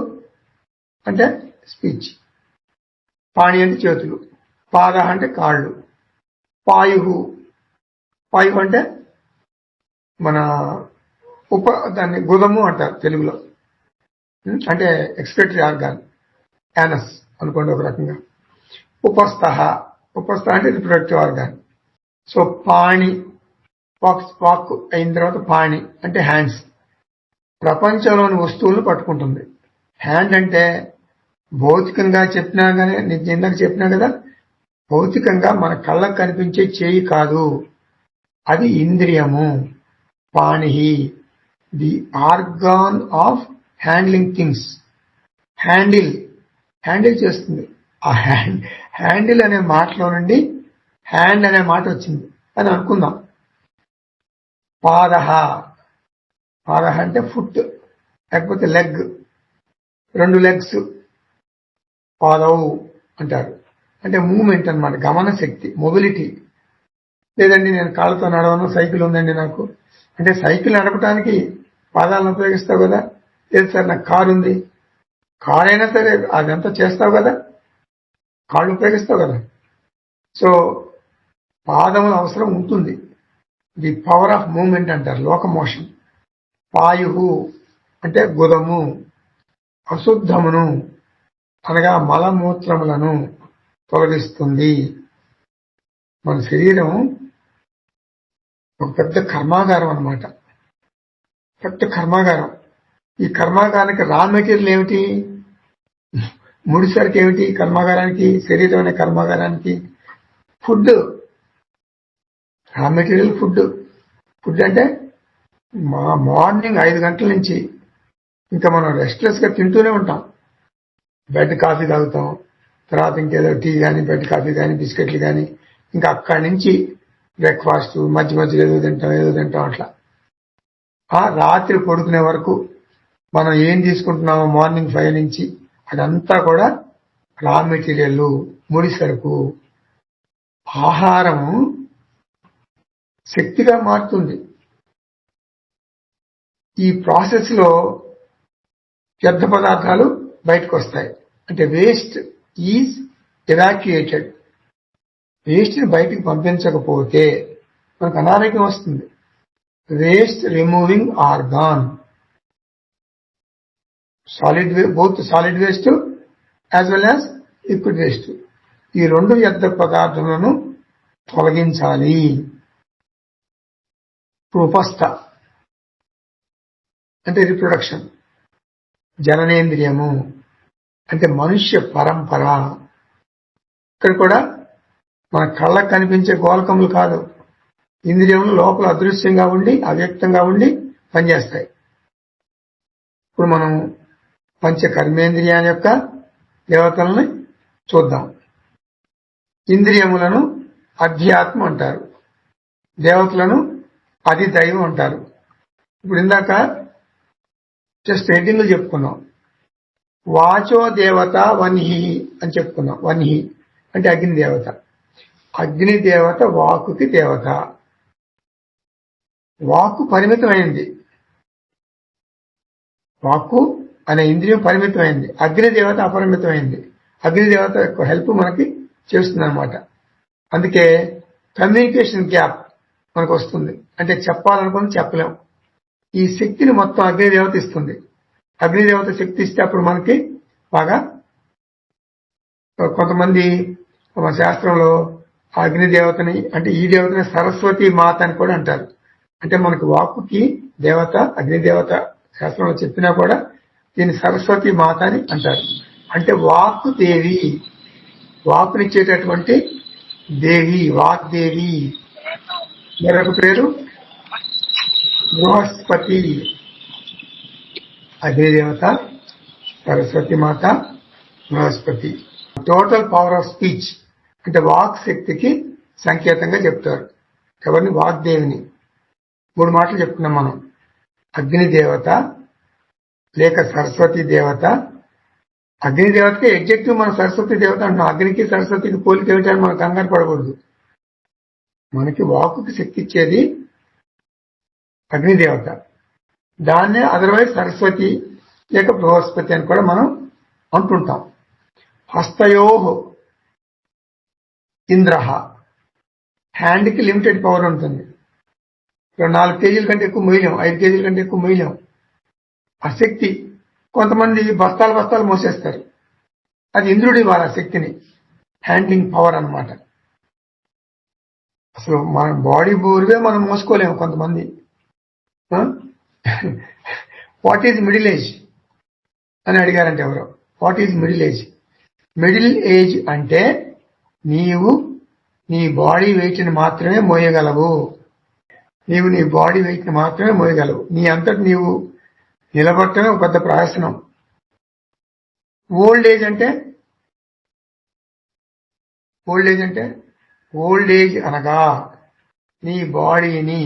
అంటే స్పీచ్, పాణి అంటే చేతులు, పాద అంటే కాళ్ళు, పాయు, పాయు అంటే మన దాన్ని గుదము అంటారు తెలుగులో, అంటే ఎక్స్క్రిటరీ ఆర్గాన్, యానస్ అనుకోండి ఒక రకంగా. ఉపస్థ, ఉపస్థ అంటే రిప్రొడక్టివ్ ఆర్గాన్. సో పాణి, వాక్ అయిన తర్వాత పాణి అంటే హ్యాండ్స్, ప్రపంచంలోని వస్తువులను పట్టుకుంటుంది. హ్యాండ్ అంటే భౌతికంగా చెప్పినా కానీ, నేను ఇందాక చెప్పినా కదా, భౌతికంగా మన కళ్ళకు కనిపించే చేయి కాదు, అది ఇంద్రియము. పాణి the organ of handling things. Handle చేస్తుంది. ఆ హ్యాండిల్ అనే మాటలో నుండి హ్యాండ్ అనే మాట వచ్చింది అని అనుకుందాం. పాద, పాద అంటే ఫుట్ లేకపోతే లెగ్, 2 లెగ్స్ పాదవు అంటారు. అంటే మూవ్మెంట్ అన్నమాట, గమన శక్తి, మొబిలిటీ. లేదండి నేను కాళ్ళతో నడవను, సైకిల్ ఉందండి నాకు అంటే సైకిల్ నడపడానికి పాదాలను ఉపయోగిస్తావు కదా. లేదు సార్ నాకు కారు ఉంది, కారు అయినా సరే అదంతా చేస్తావు కదా, కాళ్ళు ఉపయోగిస్తావు కదా. సో పాదముల అవసరం ఉంటుంది. ది పవర్ ఆఫ్ మూవ్మెంట్ అంటారు, లోకమోషన్. పాయు అంటే గుదము, అశుద్ధమును అనగా మలమూత్రములను తొలగిస్తుంది. మన శరీరం ఒక పెద్ద కర్మాగారం అన్నమాట, పెద్ద కర్మాగారం. ఈ కర్మాగారానికి రా మెటీరియల్ ఏమిటి? ముడిసరికి ఏమిటి కర్మాగారానికి, శరీరం అనే కర్మాగారానికి? Food. Raw material food. Food అంటే మార్నింగ్ 5 గంటల నుంచి ఇంకా మనం రెస్ట్లెస్ గా తింటూనే ఉంటాం. బెడ్ కాఫీ తాగుతాం, తర్వాత ఇంకేదో టీ కానీ, బెడ్ కాఫీ కానీ, బిస్కెట్లు కానీ, ఇంకా అక్కడి నుంచి బ్రేక్ఫాస్ట్, మధ్య మధ్యలో ఏదో తింటాం అట్లా. రాత్రి పడుకునే వరకు మనం ఏం తీసుకుంటున్నామో మార్నింగ్ 5 నుంచి అదంతా కూడా రా మెటీరియల్, ముడి సరుకు. ఆహారము శక్తిగా మారుతుంది. ఈ ప్రాసెస్ లో వ్యర్థ పదార్థాలు బయటకు వస్తాయి. అంటే వేస్ట్ ఈజ్ ఎవాక్యుయేటెడ్. వేస్ట్ ని బయటికి పంపించకపోతే మనకు అనారోగ్యం వస్తుంది. Waste removing organ, both solid waste as well as liquid waste, ఈ 2 వ్యర్థ పదార్థములను తొలగించాలి. ఉపస్థ అంటే రిప్రొడక్షన్, జననేంద్రియము అంటే మనుష్య పరంపర. ఇక్కడ కూడా మన కళ్ళకు కనిపించే గోళకములు కాదు, ఇంద్రియములు లోపల అదృశ్యంగా ఉండి అవ్యక్తంగా ఉండి పనిచేస్తాయి. ఇప్పుడు మనం పంచ కర్మేంద్రియాల యొక్క దేవతల్ని చూద్దాం. ఇంద్రియములను అధ్యాత్మ అంటారు, దేవతలను అధిదైవం అంటారు. ఇప్పుడు ఇందాక జస్ట్ హెడ్డింగ్లు చెప్పుకున్నాం. వాచో దేవత వన్హి అని చెప్పుకున్నాం. వన్హి అంటే అగ్ని దేవత. అగ్ని దేవత వాక్కుకి దేవత. వాక్కు పరిమితమైంది, వాక్కు అనే ఇంద్రియం పరిమితమైంది. అగ్ని దేవత అపరిమితమైంది. అగ్ని దేవత యొక్క హెల్ప్ మనకి చేస్తుంది అనమాట. అందుకే కమ్యూనికేషన్ గ్యాప్ మనకు వస్తుంది. అంటే చెప్పాలనుకుని చెప్పలేం. ఈ శక్తిని మొత్తం అగ్నిదేవత ఇస్తుంది. అగ్నిదేవత శక్తి ఇస్తే అప్పుడు మనకి బాగా, కొంతమంది మన శాస్త్రంలో అగ్నిదేవతని అంటే ఈ దేవతని సరస్వతి మాత అని కూడా అంటారు. అంటే మనకు వాక్కుకి దేవత అగ్నిదేవత శాస్త్రంలో చెప్పినా కూడా దీన్ని సరస్వతి మాత అని అంటారు. అంటే వాక్కు దేవి, వాక్కునిచ్చేటటువంటి దేవి, వాగ్దేవి. మరొక పేరు బృహస్పతి. అగ్నిదేవత, సరస్వతి మాత, Brihaspati. Total power of speech అంటే వాక్ శక్తికి సంకేతంగా చెప్తారు. ఎవరిని? వాగ్దేవిని. 3 మాటలు చెప్తున్నాం మనం. అగ్నిదేవత లేక సరస్వతి దేవత. అగ్నిదేవతకి ఎగ్జెక్టివ్ మనం సరస్వతి దేవత అంటున్నాం. అగ్నికి సరస్వతికి పోలిక ఏమిటని మనం కంగారు పడకూడదు. మనకి వాక్కుకి శక్తి ఇచ్చేది అగ్నిదేవత. దాన్నే అదర్వైజ్ సరస్వతి లేక బృహస్పతి అని కూడా మనం అంటుంటాం. హస్తయోః ఇంద్రః. హ్యాండ్కి లిమిటెడ్ పవర్ ఉంటుంది. 4 కేజీల కంటే ఎక్కువ మొయ్యలేం, 5 కేజీల కంటే ఎక్కువ మొయ్యలేం. ఆ శక్తి, కొంతమంది బస్తాలు బస్తాలు మోసేస్తారు. అది ఇంద్రుడి వాళ్ళ శక్తిని, హ్యాండ్లింగ్ పవర్ అన్నమాట. అసలు మన బాడీ బోర్వే మనం మోసుకోలేము కొంతమంది. వాట్ ఈజ్ మిడిల్ ఏజ్ అని అడిగారంటే ఎవరో. What is middle age? Middle age అంటే నీవు నీ బాడీ వెయిట్ ని మాత్రమే మోయగలవు. నీవు నీ బాడీ వెయిట్ ని మాత్రమే మోయగలవు. నీ అంతటి నీవు నిలబడటమే ఒక పెద్ద ప్రయాసనం. ఓల్డ్ ఏజ్ అంటే ఓల్డ్ ఏజ్ అనగా నీ బాడీని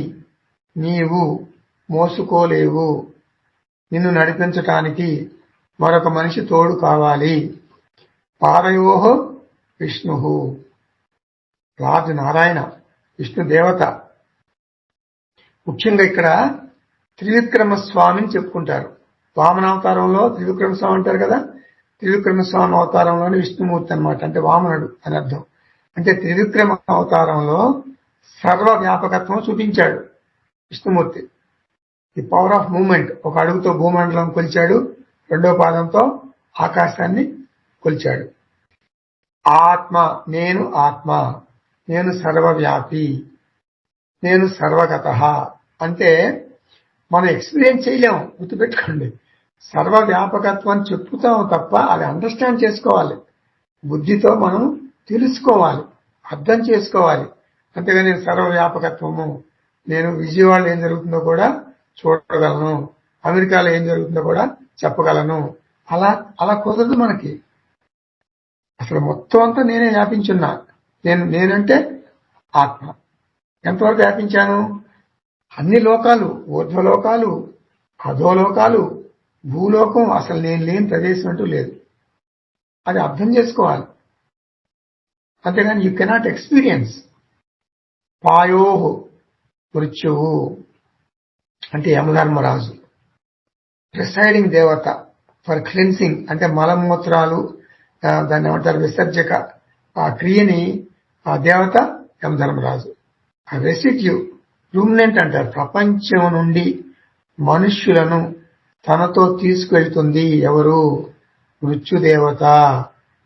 నీవు మోసుకోలేవు. నిన్ను నడిపించటానికి మరొక మనిషి తోడు కావాలి. పాదయోః విష్ణుః. రాజు నారాయణ, విష్ణు దేవత. ముఖ్యంగా ఇక్కడ త్రివిక్రమ స్వామిని చెప్పుకుంటారు. వామనావతారంలో త్రివిక్రమ స్వామి అంటారు కదా. త్రివిక్రమ స్వామి అవతారంలోని విష్ణుమూర్తి అన్నమాట. అంటే వామనుడు అని అర్థం. అంటే త్రివిక్రమ అవతారంలో సర్వ వ్యాపకత్వం చూపించాడు Vishnumurthy. The power of movement. ఒక అడుగుతో భూమండలం కొలిచాడు, 2వ పాదంతో ఆకాశాన్ని కొలిచాడు. ఆత్మ, నేను ఆత్మ, నేను సర్వవ్యాపి, నేను సర్వగతః. అంటే మనం ఎక్స్పీరియన్స్ చేయలేము, గుర్తుపెట్టుకోండి. సర్వవ్యాపకత్వం చెప్పుతాం తప్ప అది అండర్స్టాండ్ చేసుకోవాలి. బుద్ధితో మనం తెలుసుకోవాలి, అర్థం చేసుకోవాలి. అంతేగాని నేను సర్వవ్యాపకత్వము, నేను విజయవాడలో ఏం జరుగుతుందో కూడా చూడగలను, అమెరికాలో ఏం జరుగుతుందో కూడా చెప్పగలను, అలా కుదరదు మనకి. అసలు మొత్తం అంతా నేనే వ్యాపించున్నా. నేనంటే ఆత్మ. ఎంతవరకు వ్యాపించాను? అన్ని లోకాలు, ఊర్ధ్వలోకాలు, అధోలోకాలు, భూలోకం, అసలు నేను లేని ప్రదేశం అంటూ లేదు. అది అర్థం చేసుకోవాలి. అంతేగాని యూ కెనాట్ ఎక్స్పీరియన్స్. పాయోః మృత్యువు అంటే యమధర్మరాజు, ప్రిసైడింగ్ దేవత ఫర్ క్లెన్సింగ్ అంటే మలమూత్రాలు, దాన్ని ఏమంటారు, విసర్జక ఆ క్రియని ఆ దేవత యమధర్మరాజు. ఆ రెసిడ్యూ, రూమినెంట్ అంటారు, ప్రపంచం నుండి మనుష్యులను తనతో తీసుకెళ్తుంది ఎవరు? మృత్యుదేవత.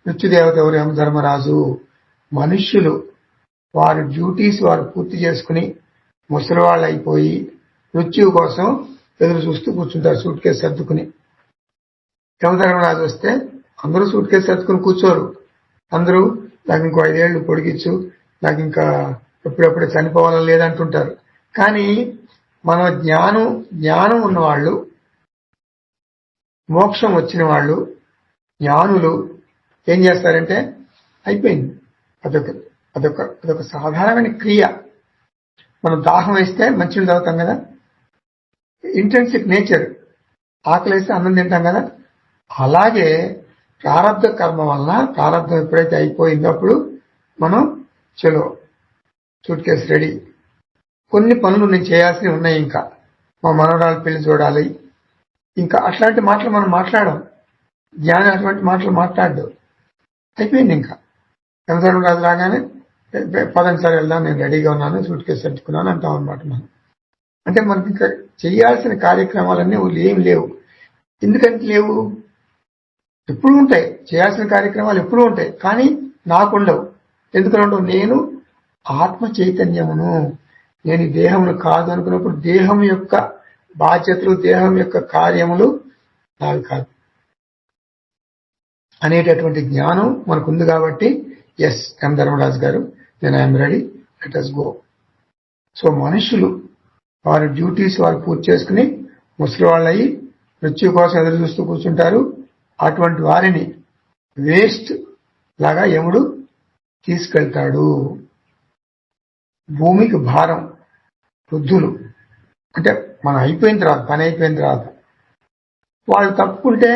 మృత్యుదేవత ఎవరు? యమధర్మరాజు. మనుష్యులు వారి డ్యూటీస్ వారు పూర్తి చేసుకుని ముసలివాళ్ళు అయిపోయి మృత్యువు కోసం ఎదురు చూస్తూ కూర్చుంటారు సూట్ కేసు సర్దుకుని. యమధర్మరాజు వస్తే అందరూ సూట్ కేసు సర్దుకుని కూర్చోరు. అందరూ నాకు ఇంకో 5 ఏళ్లు పొడిగించు, నాకు ఇంకా ఎప్పుడెప్పుడే చనిపోవాలని లేదంటుంటారు. కానీ మన జ్ఞానం ఉన్నవాళ్ళు, మోక్షం వచ్చిన వాళ్ళు, జ్ఞానులు ఏం చేస్తారంటే అయిపోయింది. అదొక సాధారణమైన క్రియ. మనం దాహం వేస్తే మంచినీళ్ళు తాగుతాం కదా, ఇంటెన్సిక్ నేచర్. ఆకలి వేస్తే అన్నం తింటాం కదా. అలాగే ప్రారంధ కర్మ వలన ప్రారంధం ఎప్పుడైతే అయిపోయిందో అప్పుడు మనం చలో సూట్ కేసు రెడీ. కొన్ని పనులు నేను చేయాల్సినవి ఉన్నాయి, ఇంకా మా మనవరాలు పెళ్లి చూడాలి, ఇంకా అట్లాంటి మాటలు మనం మాట్లాడడం. జ్ఞాని అటువంటి మాటలు మాట్లాడు. అయిపోయింది. ఇంకా యమధర్మరాజు రాగానే పదండి సార్ వెళ్దాం, నేను రెడీగా ఉన్నాను, సూట్ కేసు సర్దుకున్నాను అంటాం అనమాట మనం. అంటే మనకి ఇంకా చేయాల్సిన కార్యక్రమాలన్నీ ఏం లేవు. ఎందుకంటే లేవు, ఎప్పుడు ఉంటాయి చేయాల్సిన కార్యక్రమాలు, ఎప్పుడూ ఉంటాయి, కానీ నాకుండవు. ఎందుకని ఉండవు? నేను ఆత్మ చైతన్యమును, నేను ఈ దేహమును కాదు అనుకున్నప్పుడు దేహం యొక్క బాధ్యతలు, దేహం యొక్క కార్యములు నావి కాదు అనేటటువంటి జ్ఞానం మనకుంది. కాబట్టి ఎస్ యమధర్మరాజు గారు, నేను I'm ready, let us go. So మనుషులు వారి డ్యూటీస్ వారు పూర్తి చేసుకుని ముసలివాళ్ళయి మృత్యు కోసం ఎదురు చూస్తూ కూర్చుంటారు. అటువంటి వారిని వేస్ట్ లాగా యముడు తీసుకెళ్తాడు. భూమికి భారం వృద్ధులు, అంటే మనం అయిపోయిన తర్వాత, పని అయిపోయిన తర్వాత వాళ్ళు తప్పుకుంటే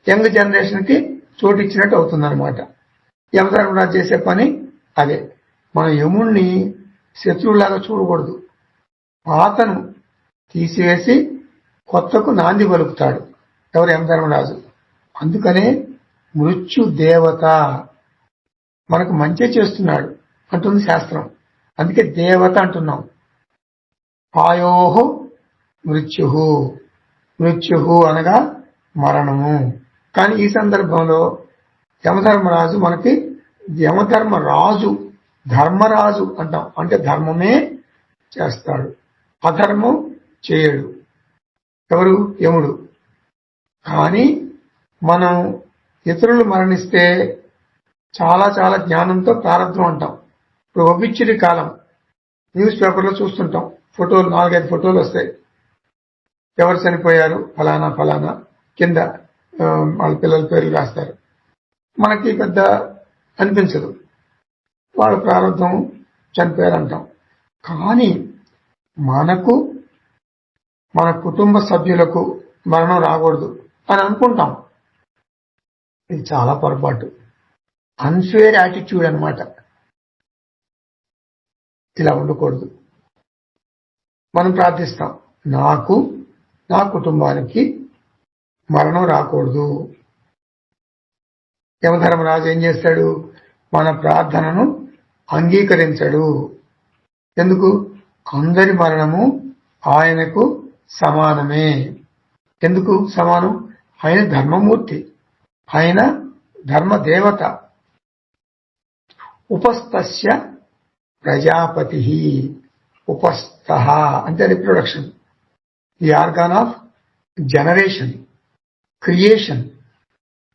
యంగ్ జనరేషన్ కి చోటు ఇచ్చినట్టు అవుతుందన్నమాట. యమధర్మరాజు చేసే పని అదే. మన యముణ్ణి శత్రువులాగా చూడకూడదు. పాతను తీసివేసి కొత్తకు నాంది పలుకుతాడు ఎవరు? యమధర్మరాజు. అందుకనే మృత్యు దేవత మనకు మంచి చేస్తున్నాడు అంటుంది శాస్త్రం. అందుకే దేవత అంటున్నాం. పాయోహో మృత్యు, మృత్యు అనగా మరణము. కానీ ఈ సందర్భంలో యమధర్మరాజు మనకి యమధర్మరాజు, ధర్మరాజు అంటాం. అంటే ధర్మమే చేస్తాడు, అధర్మం చేయడు. ఎవరు? యముడు. కానీ మనం ఇతరులు మరణిస్తే చాలా చాలా జ్ఞానంతో ప్రారంభం అంటాం. ఇప్పుడు ఒబిచ్యురీ కాలం న్యూస్ పేపర్లో చూస్తుంటాం, ఫోటోలు 4-5 ఫోటోలు వస్తాయి. ఎవరు చనిపోయారు, ఫలానా ఫలానా, కింద వాళ్ళ పిల్లల పేర్లు రాస్తారు. మనకి పెద్ద అనిపించదు, వాళ్ళ ప్రారంభం చనిపోయారంటాం. కానీ మనకు, మన కుటుంబ సభ్యులకు మరణం రాకూడదు అని అనుకుంటాం. ఇది చాలా పొరపాటు, అన్ఫేర్ యాటిట్యూడ్ అన్నమాట. ఇలా ఉండకూడదు. మనం ప్రార్థిస్తాం, నాకు, నా కుటుంబానికి మరణం రాకూడదు. యమధర్మరాజు ఏం చేస్తాడు? మన ప్రార్థనను అంగీకరించడు. ఎందుకు? అందరి మరణము ఆయనకు సమానమే. ఎందుకు సమానం? ఆయన ధర్మమూర్తి, ఆయన ధర్మదేవత. ఉపస్థస్య ప్రజాపతి. ఉపస్థ అంటే reproduction, the organ of generation, creation,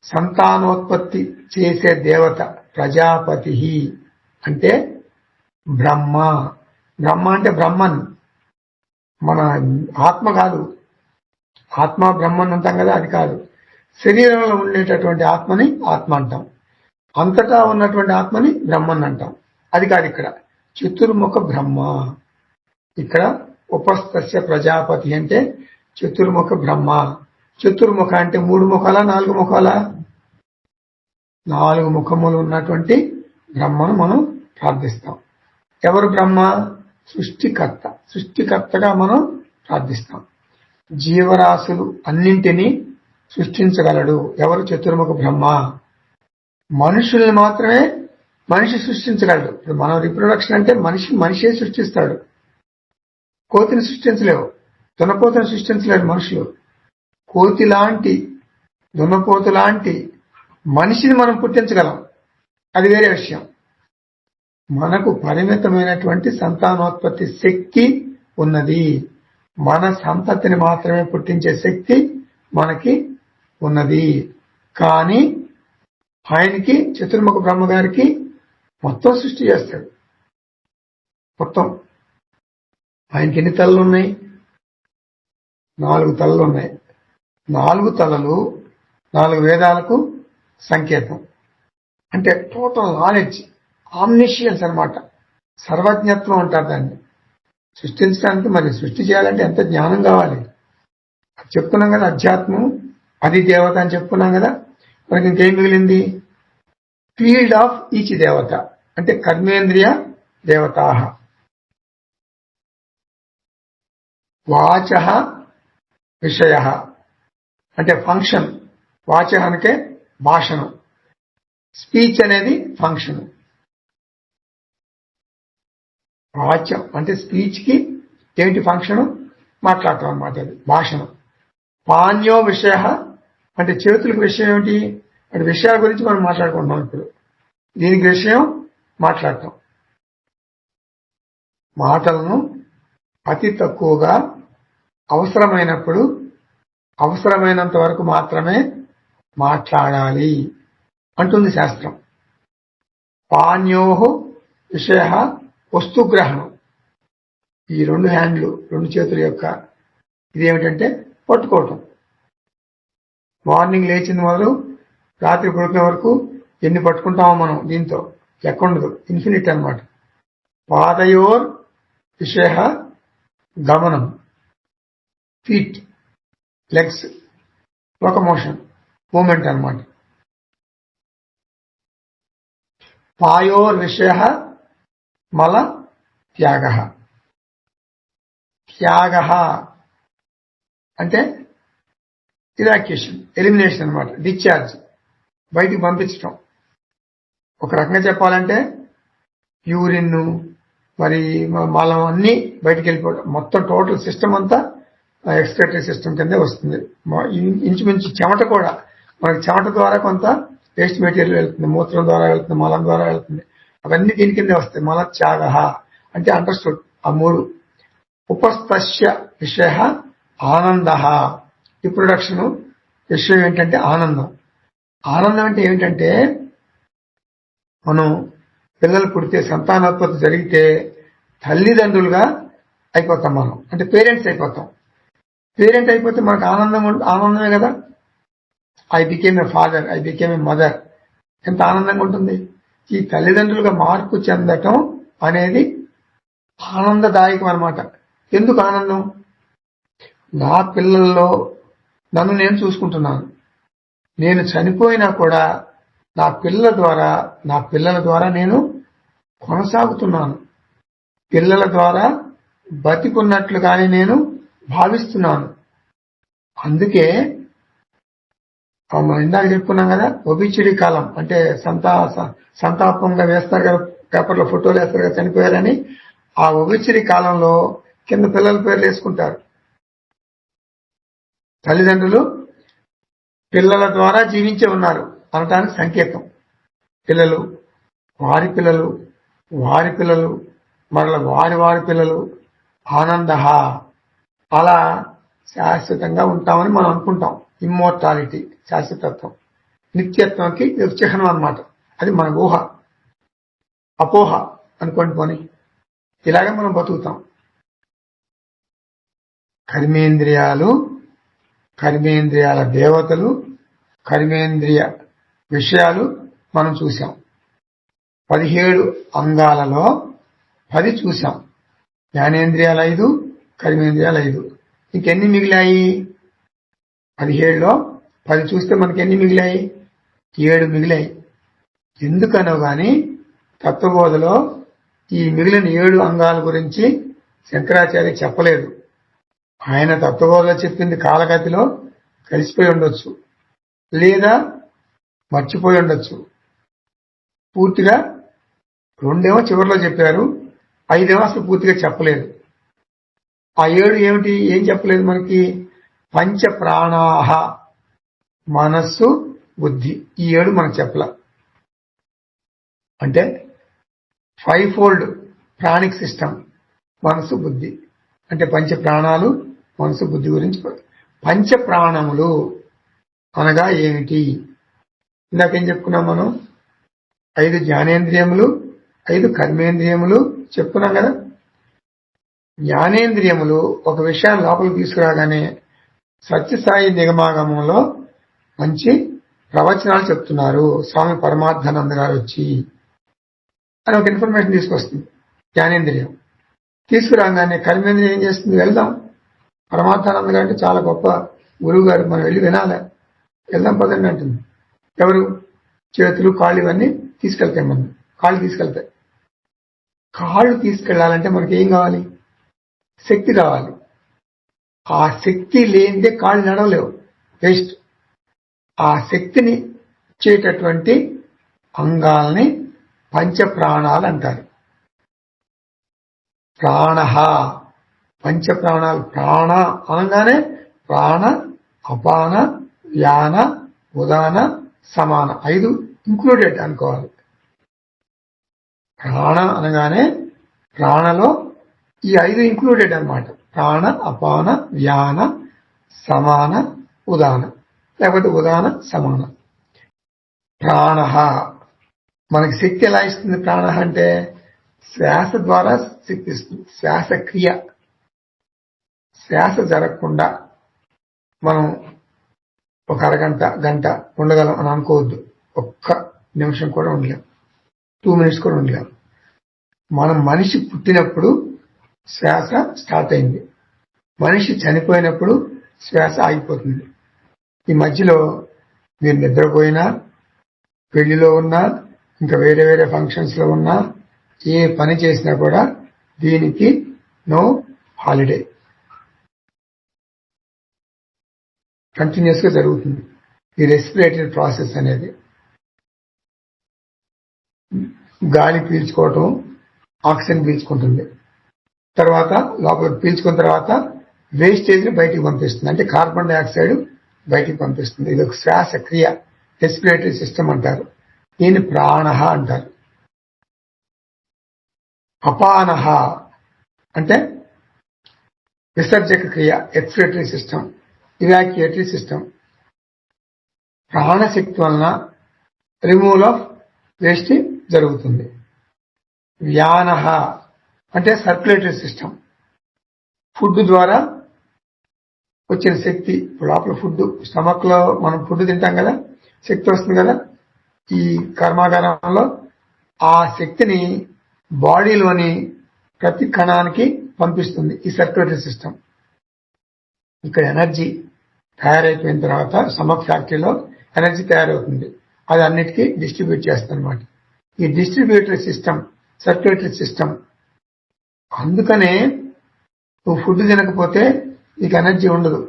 సంతానోత్పత్తి చేసే దేవత ప్రజాపతి. అంటే బ్రహ్మ. బ్రహ్మ అంటే బ్రహ్మన్, మన ఆత్మ కాదు. ఆత్మ బ్రహ్మన్ అంటాం కదా, అది కాదు. శరీరంలో ఉండేటటువంటి ఆత్మని ఆత్మ అంటాం, అంతటా ఉన్నటువంటి ఆత్మని బ్రహ్మన్ అంటాం. అది కాదు ఇక్కడ. చతుర్ముఖ బ్రహ్మ. ఇక్కడ ఉపస్థస్య ప్రజాపతి అంటే చతుర్ముఖ బ్రహ్మ. చతుర్ముఖ అంటే 3 ముఖాలా 4 ముఖాలా? 4 ముఖములు ఉన్నటువంటి బ్రహ్మను మనం ప్రార్థిస్తాం. ఎవరు బ్రహ్మ? సృష్టికర్త. సృష్టికర్తగా మనం ప్రార్థిస్తాం. జీవరాశులు అన్నింటినీ సృష్టించగలడు ఎవరు? చతుర్ముఖ బ్రహ్మ. మనుషుల్ని మాత్రమే మనిషి సృష్టించగలడు. ఇప్పుడు మనం రీప్రొడక్షన్ అంటే మనిషే సృష్టిస్తాడు. కోతిని సృష్టించలేవు, దున్నపోతుని సృష్టించలేరు మనుషులు. కోతి లాంటి, దున్నపోతు లాంటి మనిషిని మనం పుట్టించగలం, అది వేరే విషయం. మనకు పరిమితమైనటువంటి సంతానోత్పత్తి శక్తి ఉన్నది. మన సంతతిని మాత్రమే పుట్టించే శక్తి మనకి ఉన్నది. కానీ ఆయనకి, చతుర్ముఖ బ్రహ్మగారికి మొత్తం సృష్టి చేస్తాడు. మొత్తం ఆయనకి ఎన్ని తలలు ఉన్నాయి? 4 తలలు ఉన్నాయి. 4 తలలు 4 వేదాలకు సంకేతం. అంటే టోటల్ నాలెడ్జ్, ఆమ్నిషియన్స్ అన్నమాట. సర్వజ్ఞత్వం అంటారు దాన్ని. సృష్టించడానికి, మరి సృష్టి చేయాలంటే ఎంత జ్ఞానం కావాలి. చెప్పుకున్నాం కదా, అధ్యాత్మం అది దేవత అని చెప్పుకున్నాం కదా. మనకి ఇంకేం మిగిలింది? ఫీల్డ్ ఆఫ్ ఈచ్ దేవత అంటే కర్మేంద్రియ దేవతా. వాచ విషయ అంటే ఫంక్షన్. వాచ అంటే భాషణం, స్పీచ్ అనేది ఫంక్షన్. వాచ్యం అంటే స్పీచ్ కి ఏంటి ఫంక్షన్? మాట్లాడటం అన్నమాట, అది భాషణం. పాణ్యో విషయ అంటే చేతులకు విషయం ఏమిటి? అంటే విషయాల గురించి మనం మాట్లాడుకుంటున్నాం. ఇప్పుడు దీనికి విషయం మాట్లాడటం. మాటలను అతి తక్కువగా, అవసరమైనప్పుడు అవసరమైనంత వరకు మాత్రమే మాట్లాడాలి అంటుంది శాస్త్రం. పాణ్యో విషయ వస్తుగ్రహణం. ఈ 2 హ్యాండ్లు, 2 చేతుల యొక్క ఇదేమిటంటే పట్టుకోవటం. మార్నింగ్ లేచింది మొదలు రాత్రి పడుకునే వరకు ఎన్ని పట్టుకుంటామో మనం, దీంతో లెక్క ఉండదు, ఇన్ఫినిట్ అన్నమాట. పాదయోర్ విషయ గమనం, ఫీట్, లెగ్స్, లోకమోషన్, మూమెంట్ అన్నమాట. పాయోర్ విషయ మల త్యాగ. త్యాగ అంటే ఇవాక్యుయేషన్, ఎలిమినేషన్ అన్నమాట. డిశ్చార్జ్, బయటికి పంపించటం. ఒక రకంగా చెప్పాలంటే యూరిన్, మరి మలం అన్ని బయటికి వెళ్ళిపోవడం. మొత్తం టోటల్ సిస్టమ్ అంతా ఎక్స్క్రిటరీ సిస్టమ్ కిందే వస్తుంది. ఇంచుమించు చెమట కూడా, మనకి చెమట ద్వారా కొంత వేస్ట్ మెటీరియల్ వెళ్తుంది, మూత్రం ద్వారా వెళ్తుంది, మలం ద్వారా వెళ్తుంది. అవన్నీ దీని కిందే వస్తాయి. మల త్యాగ అంటే అండర్స్టూడ్ ఆ 3. ఉపస్థస్య విషయ ఆనంద. రిప్రొడక్షన్ విషయం ఏంటంటే ఆనందం. ఆనందం అంటే ఏమిటంటే, మనం పిల్లలు పుడితే, సంతానోత్పత్తి జరిగితే తల్లిదండ్రులుగా అయిపోతాం మనం. అంటే పేరెంట్స్ అయిపోతాం. పేరెంట్ అయిపోతే మనకు ఆనందమే కదా. I became a father, I became a mother. ఎంత ఆనందంగా ఉంటుంది. ఈ తల్లిదండ్రులుగా మార్పు చెందటం అనేది ఆనందదాయకం అన్నమాట. ఎందుకు ఆనందం? నా పిల్లల్లో నన్ను నేను చూసుకుంటున్నాను. నేను చనిపోయినా కూడా నా పిల్లల ద్వారా నేను కొనసాగుతున్నాను. పిల్లల ద్వారా బతికున్నట్లుగానే నేను భావిస్తున్నాను. అందుకే మనం ఇందాక చెప్పుకున్నాం కదా, ఒబిచురీ కాలం అంటే సంతాపంగా వేస్తారు కదా, పేపర్లో ఫోటోలు వేస్తారు కదా చనిపోయారని. ఆ ఒబిచురీ కాలంలో కింద పిల్లల పేర్లు వేసుకుంటారు. తల్లిదండ్రులు పిల్లల ద్వారా జీవించే ఉన్నారు అనటానికి సంకేతం. పిల్లలు, వారి పిల్లలు, వారి పిల్లలు, మరల వారి పిల్లలు, ఆనంద. అలా శాశ్వతంగా ఉంటామని మనం అనుకుంటాం. ఇమ్మోర్టాలిటీ, శాశ్వతత్వం. నిత్యత్వంకి చిహ్నం అన్నమాట. అది మన ఊహ, అపోహ అనుకోండి. పోని ఇలాగే మనం బతుకుతాం. కర్మేంద్రియాలు, కర్మేంద్రియాల దేవతలు, కర్మేంద్రియ విషయాలు మనం చూసాం. 17 అంగాలలో 10 చూసాం. జ్ఞానేంద్రియాలు 5, కర్మేంద్రియాలు 5. ఇంకెన్ని మిగిలాయి? 17లో 10 చూస్తే మనకి ఎన్ని మిగిలాయి? 7 మిగిలాయి. ఎందుకనో గాని తత్వబోధలో ఈ మిగిలిన 7 అంగాల గురించి శంకరాచార్య చెప్పలేదు. ఆయన తత్వబోధలో చెప్పింది కాలగతిలో కలిసిపోయి ఉండొచ్చు, లేదా మర్చిపోయి ఉండొచ్చు, పూర్తిగా రెండేమో చివరిలో చెప్పారు, 5 అసలు పూర్తిగా చెప్పలేదు. ఆ 7 ఏమిటి, ఏం చెప్పలేదు మనకి? పంచ ప్రాణాహ, మనస్సు, బుద్ధి, ఈ 7 మనకు చెప్పల. అంటే 5-fold ప్రాణిక్ సిస్టమ్, మనసు, బుద్ధి. అంటే పంచ ప్రాణాలు, మనసు, బుద్ధి గురించి. పంచ ప్రాణములు అనగా ఏమిటి? ఇందాకేం చెప్పుకున్నాం మనం? 5 జ్ఞానేంద్రియములు, 5 కర్మేంద్రియములు చెప్పుకున్నాం కదా. జ్ఞానేంద్రియములు ఒక విషయాన్ని లోపలికి తీసుకురాగానే సత్యసాయి నిగమాగమంలో మంచి ప్రవచనాలు చెప్తున్నారు. స్వామి పరమార్థానంద గారు వచ్చి అని ఒక ఇన్ఫర్మేషన్ తీసుకొస్తుంది జ్ఞానేంద్రియం. తీసుకురాగానే కర్మేంద్రియం ఏం చేస్తుంది? వెళ్దాం, పరమార్థానంద గారు అంటే చాలా గొప్ప గురువు గారు, మనం వెళ్ళి వినాలి, వెళ్దాం పదండి అంటుంది. ఎవరు? చేతులు, కాళ్ళు ఇవన్నీ తీసుకెళ్తాయి. మనం కాళ్ళు తీసుకెళ్తాయి. కాళ్ళు తీసుకెళ్లాలంటే మనకి ఏం కావాలి? శక్తి కావాలి. ఆ శక్తి లేనిదే కాళ్ళు నడవలేవు, వేస్ట్. ఆ శక్తిని ఇచ్చేటటువంటి అంగాల్ని పంచ ప్రాణాలు అంటారు. ప్రాణ, పంచ ప్రాణాలు. ప్రాణ అనగానే ప్రాణ, అపాన, వ్యాన, ఉదాన, సమాన 5 ఇంక్లూడెడ్ అనుకోవాలి. ప్రాణ అనగానే ప్రాణలో ఈ 5 ఇంక్లూడెడ్ అన్నమాట. ప్రాణ, అపాన, వ్యాన, సమాన, ఉదాన, లేకపోతే ఉదాన, సమాన. ప్రాణ మనకి శక్తి ఎలా ఇస్తుంది? ప్రాణ అంటే శ్వాస ద్వారా శక్తి ఇస్తుంది. శ్వాసక్రియ. శ్వాస జరగకుండా మనం ఒక అరగంట, గంట ఉండగలం అని అనుకోవద్దు. ఒక్క నిమిషం కూడా ఉండలేం, 2 minutes కూడా ఉండలేం. మనం మనిషి పుట్టినప్పుడు శ్వాస స్టార్ట్ అయింది, మనిషి చనిపోయినప్పుడు శ్వాస ఆగిపోతుంది. ఈ మధ్యలో మీరు నిద్రపోయినా, పెళ్లిలో ఉన్నా, ఇంకా వేరే వేరే ఫంక్షన్స్ లో ఉన్నా, ఏ పని చేసినా కూడా దీనికి నో హాలిడే, కంటిన్యూస్ గా జరుగుతుంది. ఈ రెస్పిరేటరీ ప్రాసెస్ అనేది గాలి పీల్చుకోవటం, ఆక్సిజన్ పీల్చుకుంటుంది, తర్వాత లోపల పీల్చుకున్న తర్వాత వేస్టేజ్ ని బయటికి పంపిస్తుంది, అంటే కార్బన్ డైఆక్సైడ్ బయటికి పంపిస్తుంది. ఇది ఒక శ్వాసక్రియ, రెస్పిరేటరీ సిస్టమ్ అంటారు. దీన్ని ప్రాణ అంటారు. అపాన అంటే విసర్జక క్రియ, ఎక్స్పిరేటరీ సిస్టమ్, ఇవాక్యుయేటరీ సిస్టమ్. ప్రాణశక్తి వలన రిమూవల్ ఆఫ్ వేస్ట్ జరుగుతుంది. వ్యాన అంటే సర్క్యులేటరీ సిస్టమ్, ఫుడ్ ద్వారా వచ్చిన శక్తి. లోపల ఫుడ్, స్టమక్ లో మనం ఫుడ్ తింటాం కదా, శక్తి వస్తుంది కదా. ఈ కర్మాగారంలో ఆ శక్తిని బాడీలోని ప్రతి కణానికి పంపిస్తుంది ఈ సర్క్యులేటరీ సిస్టమ్. ఇక్కడ ఎనర్జీ తయారైపోయిన తర్వాత స్టమక్ ఫ్యాక్టరీలో ఎనర్జీ తయారవుతుంది, అది అన్నిటికీ డిస్ట్రిబ్యూట్ చేస్తుంది అనమాట. ఈ డిస్ట్రిబ్యూటరీ సిస్టమ్, సర్క్యులేటరీ సిస్టమ్. అందుకనే నువ్వు ఫుడ్ తినకపోతే నీకు ఎనర్జీ ఉండదు,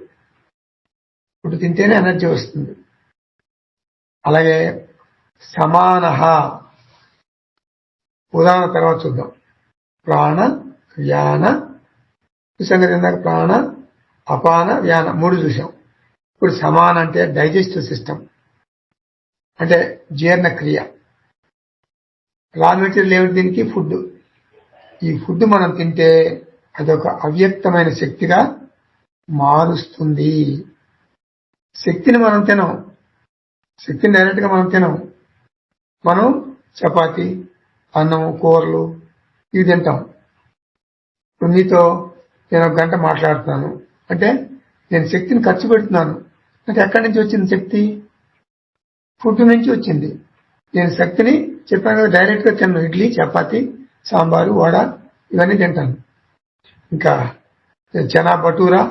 ఫుడ్ తింటేనే ఎనర్జీ వస్తుంది. అలాగే సమాన, ఉదాహరణ తర్వాత చూద్దాం. ప్రాణ, వ్యాన, సంగతి ఇందాక ప్రాణ, అపాన, వ్యాన 3 చూసాం. ఇప్పుడు సమాన అంటే డైజెస్టివ్ సిస్టమ్, అంటే జీర్ణక్రియ. రా మెటీరియల్ ఏమిటి దీనికి? ఫుడ్. ఈ ఫుడ్ మనం తింటే అదొక అవ్యక్తమైన శక్తిగా మారుస్తుంది. శక్తిని మనం తినం, శక్తిని డైరెక్ట్ గా మనం తినం. మనం చపాతి, అన్నము, కూరలు ఇవి తింటాం. ఇప్పుడు మీతో నేను 1 గంట మాట్లాడుతున్నాను అంటే నేను శక్తిని ఖర్చు పెడుతున్నాను. నాకు ఎక్కడి నుంచి వచ్చింది శక్తి? ఫుడ్ నుంచి వచ్చింది. నేను శక్తిని చెప్పాను కదా, డైరెక్ట్ గా తిన్నాను. ఇడ్లీ, చపాతి, సాంబారు, వడ ఇవన్నీ తింటాను. ఇంకా చనా బటూరా,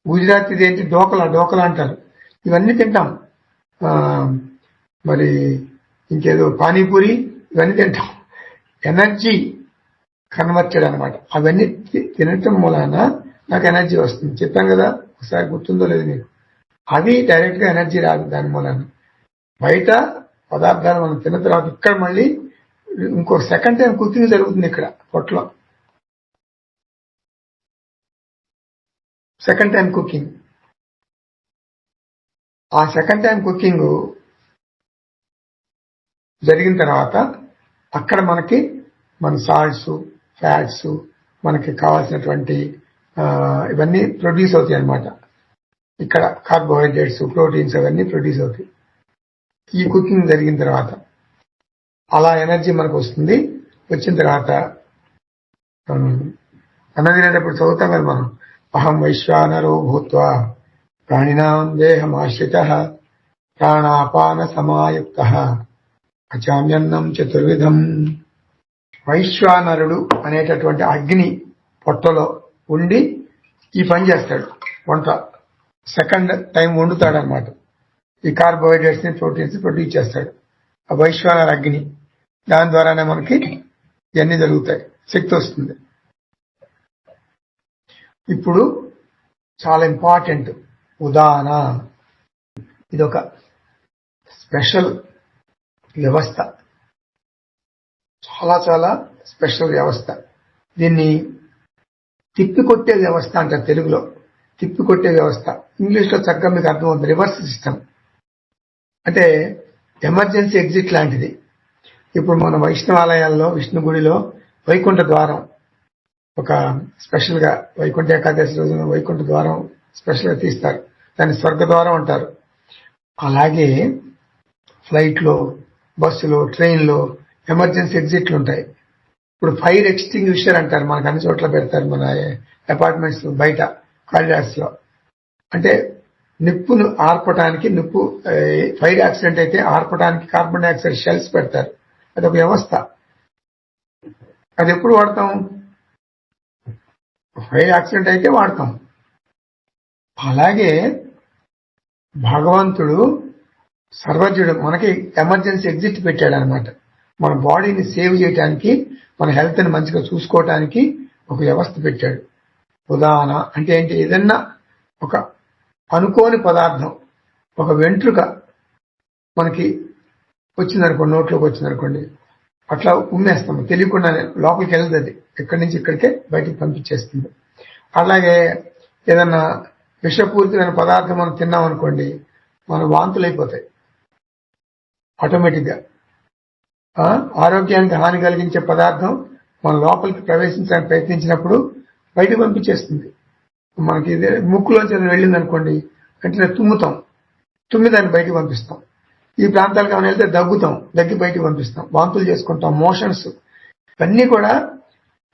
గుజరాతీది ఏంటి డోకలా అంటారు, ఇవన్నీ తింటాం. మరి ఇంకేదో పానీపూరి ఇవన్నీ తింటాం. ఎనర్జీ కన్వర్టెడ్ అనమాట. అవన్నీ తినటం మూలాన నాకు ఎనర్జీ వస్తుంది. చెప్పాను కదా, ఒకసారి గుర్తుందో లేదు మీకు. అది డైరెక్ట్ గా ఎనర్జీ రాదు దాని మూలాన. బయట పదార్థాలు మనం తిన్న తర్వాత ఇక్కడ మళ్ళీ ఇంకో సెకండ్ టైం కుకింగ్ జరుగుతుంది ఇక్కడ పొట్టలో. Second time cooking. ఆ సెకండ్ టైం కుకింగ్ జరిగిన తర్వాత అక్కడ మనకి మన సాల్ట్స్, ఫ్యాట్స్, మనకి కావాల్సినటువంటి ఇవన్నీ ప్రొడ్యూస్ అవుతాయి అన్నమాట. ఇక్కడ కార్బోహైడ్రేట్స్, ప్రోటీన్స్ అవన్నీ ప్రొడ్యూస్ అవుతాయి ఈ కుకింగ్ జరిగిన తర్వాత. అలా ఎనర్జీ మనకు వస్తుంది. వచ్చిన తర్వాత అన్నం తినేటప్పుడు చదువుతాం కదా మనం, అహం వైశ్వానరో భూత్వా ప్రాణినాం దేహమాశ్రితః ప్రాణాపాన సమాయుక్తః పచామ్యన్నం చతుర్విధం. వైశ్వానరుడు అనేటటువంటి అగ్ని పొట్టలో ఉండి ఈ పని చేస్తాడు. వంట సెకండ్ టైం వండుతాడనమాట. ఈ కార్బోహైడ్రేట్స్ ని, ప్రోటీన్స్ ప్రొడ్యూస్ చేస్తాడు ఆ వైశ్వానర అగ్ని. దాని ద్వారానే మనకి ఇవన్నీ జరుగుతాయి, శక్తి వస్తుంది. ఇప్పుడు చాలా ఇంపార్టెంట్ ఉదాహరణ. ఇదొక స్పెషల్ వ్యవస్థ, చాలా చాలా స్పెషల్ వ్యవస్థ. దీన్ని తిప్పికొట్టే వ్యవస్థ అంటారు తెలుగులో. తిప్పికొట్టే వ్యవస్థ, ఇంగ్లీష్ లో చక్కగా మీకు అర్థమవుతుంది. రివర్స్ సిస్టమ్ అంటే ఎమర్జెన్సీ ఎగ్జిట్ లాంటిది. ఇప్పుడు మన వైష్ణవాలయాల్లో, విష్ణు గుడిలో వైకుంఠ ద్వారం ఒక స్పెషల్ గా, వైకుంఠ ఏకాదశి రోజున వైకుంఠ ద్వారం స్పెషల్ గా తీస్తారు. దాన్ని స్వర్గ ద్వారం అంటారు. అలాగే ఫ్లైట్ లో, బస్సులో, ట్రైన్ లో ఎమర్జెన్సీ ఎగ్జిట్లు ఉంటాయి. ఇప్పుడు ఫైర్ ఎక్స్టింగ్విషర్ అంటారు, మనకు అన్ని చోట్ల పెడతారు మన అపార్ట్మెంట్స్ బయట కారిడార్స్ లో. అంటే నిప్పును ఆర్పటానికి, నిప్పు ఫైర్ యాక్సిడెంట్ అయితే ఆర్పటానికి కార్బన్ డైఆక్సైడ్ షెల్స్ పెడతారు. అదొక వ్యవస్థ. అది ఎప్పుడు వాడతాం? ఫైర్ యాక్సిడెంట్ అయితే వాడతాం. అలాగే భగవంతుడు సర్వజ్ఞుడు మనకి ఎమర్జెన్సీ ఎగ్జిట్ పెట్టాడు అనమాట. మన బాడీని సేవ్ చేయడానికి, మన హెల్త్ ని మంచిగా చూసుకోవటానికి ఒక వ్యవస్థ పెట్టాడు. ఉదాహరణ అంటే ఏంటి? ఏదన్నా ఒక అనుకోని పదార్థం, ఒక వెంట్రుక మనకి వచ్చిందనుకోండి, నోట్లోకి వచ్చిందనుకోండి, అట్లా ఉమ్మేస్తాం తెలియకుండానే, లోపలికి వెళ్తుంది. అది ఎక్కడి నుంచి ఇక్కడికే బయటికి పంపించేస్తుంది. అలాగే ఏదన్నా విషపూరితమైన పదార్థం మనం తిన్నాం అనుకోండి, మన వాంతులు అయిపోతాయి ఆటోమేటిక్ గా. ఆరోగ్యానికి హాని కలిగించే పదార్థం మన లోపలికి ప్రవేశించడానికి ప్రయత్నించినప్పుడు బయటకు పంపించేస్తుంది. మనకి ముక్కులోంచి వెళ్ళింది అనుకోండి, వెంటనే తుమ్ముతాం, దాన్ని బయటకు పంపిస్తాం. ఈ ప్రాంతాలకు ఏమైనా వెళ్తే దగ్గుతాం, దగ్గి బయటకు పంపిస్తాం. వాంతులు చేసుకుంటాం, మోషన్స్. ఇవన్నీ కూడా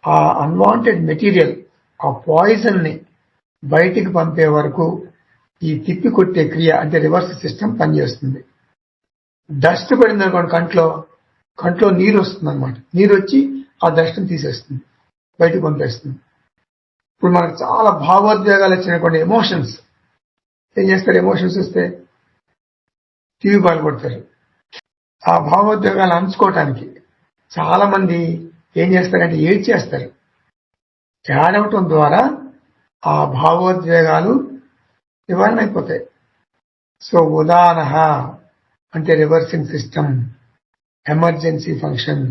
ఆ అన్వాంటెడ్ మెటీరియల్, ఆ పాయిజన్ ని బయటికి పంపే వరకు ఈ తిప్పి కొట్టే క్రియ అంటే రివర్స్ సిస్టమ్ పనిచేస్తుంది. డస్ట్ పడింది అనుకోండి కంట్లో నీరు వస్తుంది అనమాట. నీరు వచ్చి ఆ డస్ట్ ని తీసేస్తుంది, బయటకు పంపేస్తుంది. ఇప్పుడు మనకు చాలా భావోద్వేగాలు వచ్చినటువంటి ఎమోషన్స్ ఏం చేస్తారు? ఎమోషన్స్ వస్తే టీవీ పాల్పడతారు. ఆ భావోద్వేగాలు అంచుకోవటానికి చాలా మంది ఏం చేస్తారంటే ఏడ్చేస్తారు. ఏడవటం ద్వారా ఆ భావోద్వేగాలు నివారణ అయిపోతాయి. సో ఉదాహరణ అంటే రివర్సింగ్ సిస్టమ్, ఎమర్జెన్సీ ఫంక్షన్.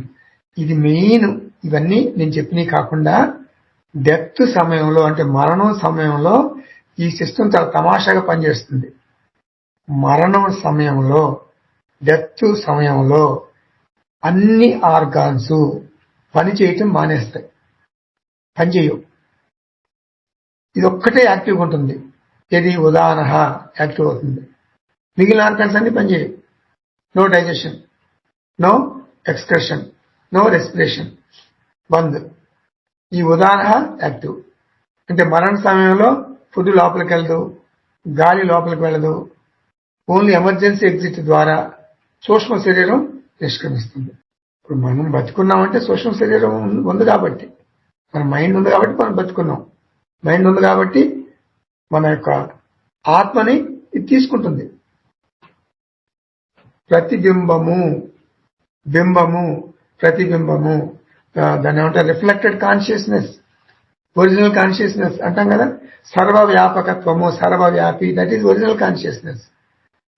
ఇది మెయిన్. ఇవన్నీ నేను చెప్పినవి కాకుండా డెత్ సమయంలో అంటే మరణం సమయంలో ఈ సిస్టమ్ చాలా తమాషాగా పనిచేస్తుంది. మరణం సమయంలో, డెత్ సమయంలో అన్ని ఆర్గాన్స్ పని చేయటం మానేస్తాయి, పనిచేయవు. ఇదొక్కటే యాక్టివ్గా ఉంటుంది. ఏది? ఉదాహరణ యాక్టివ్ అవుతుంది. మిగిలిన ఆర్గాన్స్ అన్ని పనిచేయవు. No digestion, no excretion, no respiration, బంద్. ఈ ఉదాహరణ యాక్టివ్. అంటే మరణ సమయంలో ఫుడ్ లోపలికి వెళ్ళదు, గాలి లోపలికి వెళ్ళదు. ఓన్లీ ఎమర్జెన్సీ ఎగ్జిట్ ద్వారా సూక్ష్మ శరీరం నిష్క్రమిస్తుంది. ఇప్పుడు మనం బతుకున్నామంటే సూక్ష్మ శరీరం ఉంది కాబట్టి, మన మైండ్ ఉంది కాబట్టి మనం బతుకున్నాం. మైండ్ ఉంది కాబట్టి మన యొక్క ఆత్మని ఇది తీసుకుంటుంది. ప్రతిబింబము, బింబము, ప్రతిబింబము, దాన్ని ఏమంటారు? రిఫ్లెక్టెడ్ కాన్షియస్నెస్, ఒరిజినల్ కాన్షియస్నెస్ అంటాం కదా. సర్వవ్యాపకత్వము, సర్వవ్యాపి, దట్ ఈజ్ ఒరిజినల్ కాన్షియస్నెస్.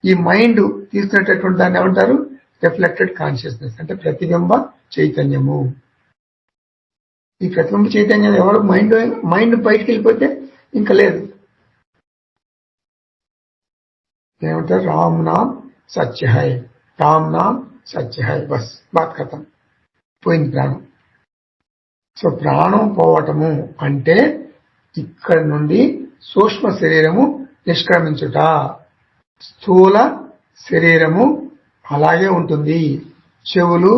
ఈ మైండ్ తీసుకునేటటువంటి దాన్ని ఏమంటారు? రిఫ్లెక్టెడ్ కాన్షియస్నెస్ అంటే ప్రతిబింబ చైతన్యము. ఈ ప్రతిబింబ చైతన్యం ఎవరు మైండ్ బయటికి వెళ్ళిపోతే ఇంకా లేదు. ఏమంటారు? రామ్ నామ్ సత్య హై, రామ్ నామ్ సత్య హై, బస్ బాత్ ఖతం, పోయింది ప్రాణం. సో ప్రాణం పోవటము అంటే ఇక్కడ నుండి సూక్ష్మ శరీరము నిష్క్రమించుట. స్థూల శరీరము అలాగే ఉంటుంది. చెవులు,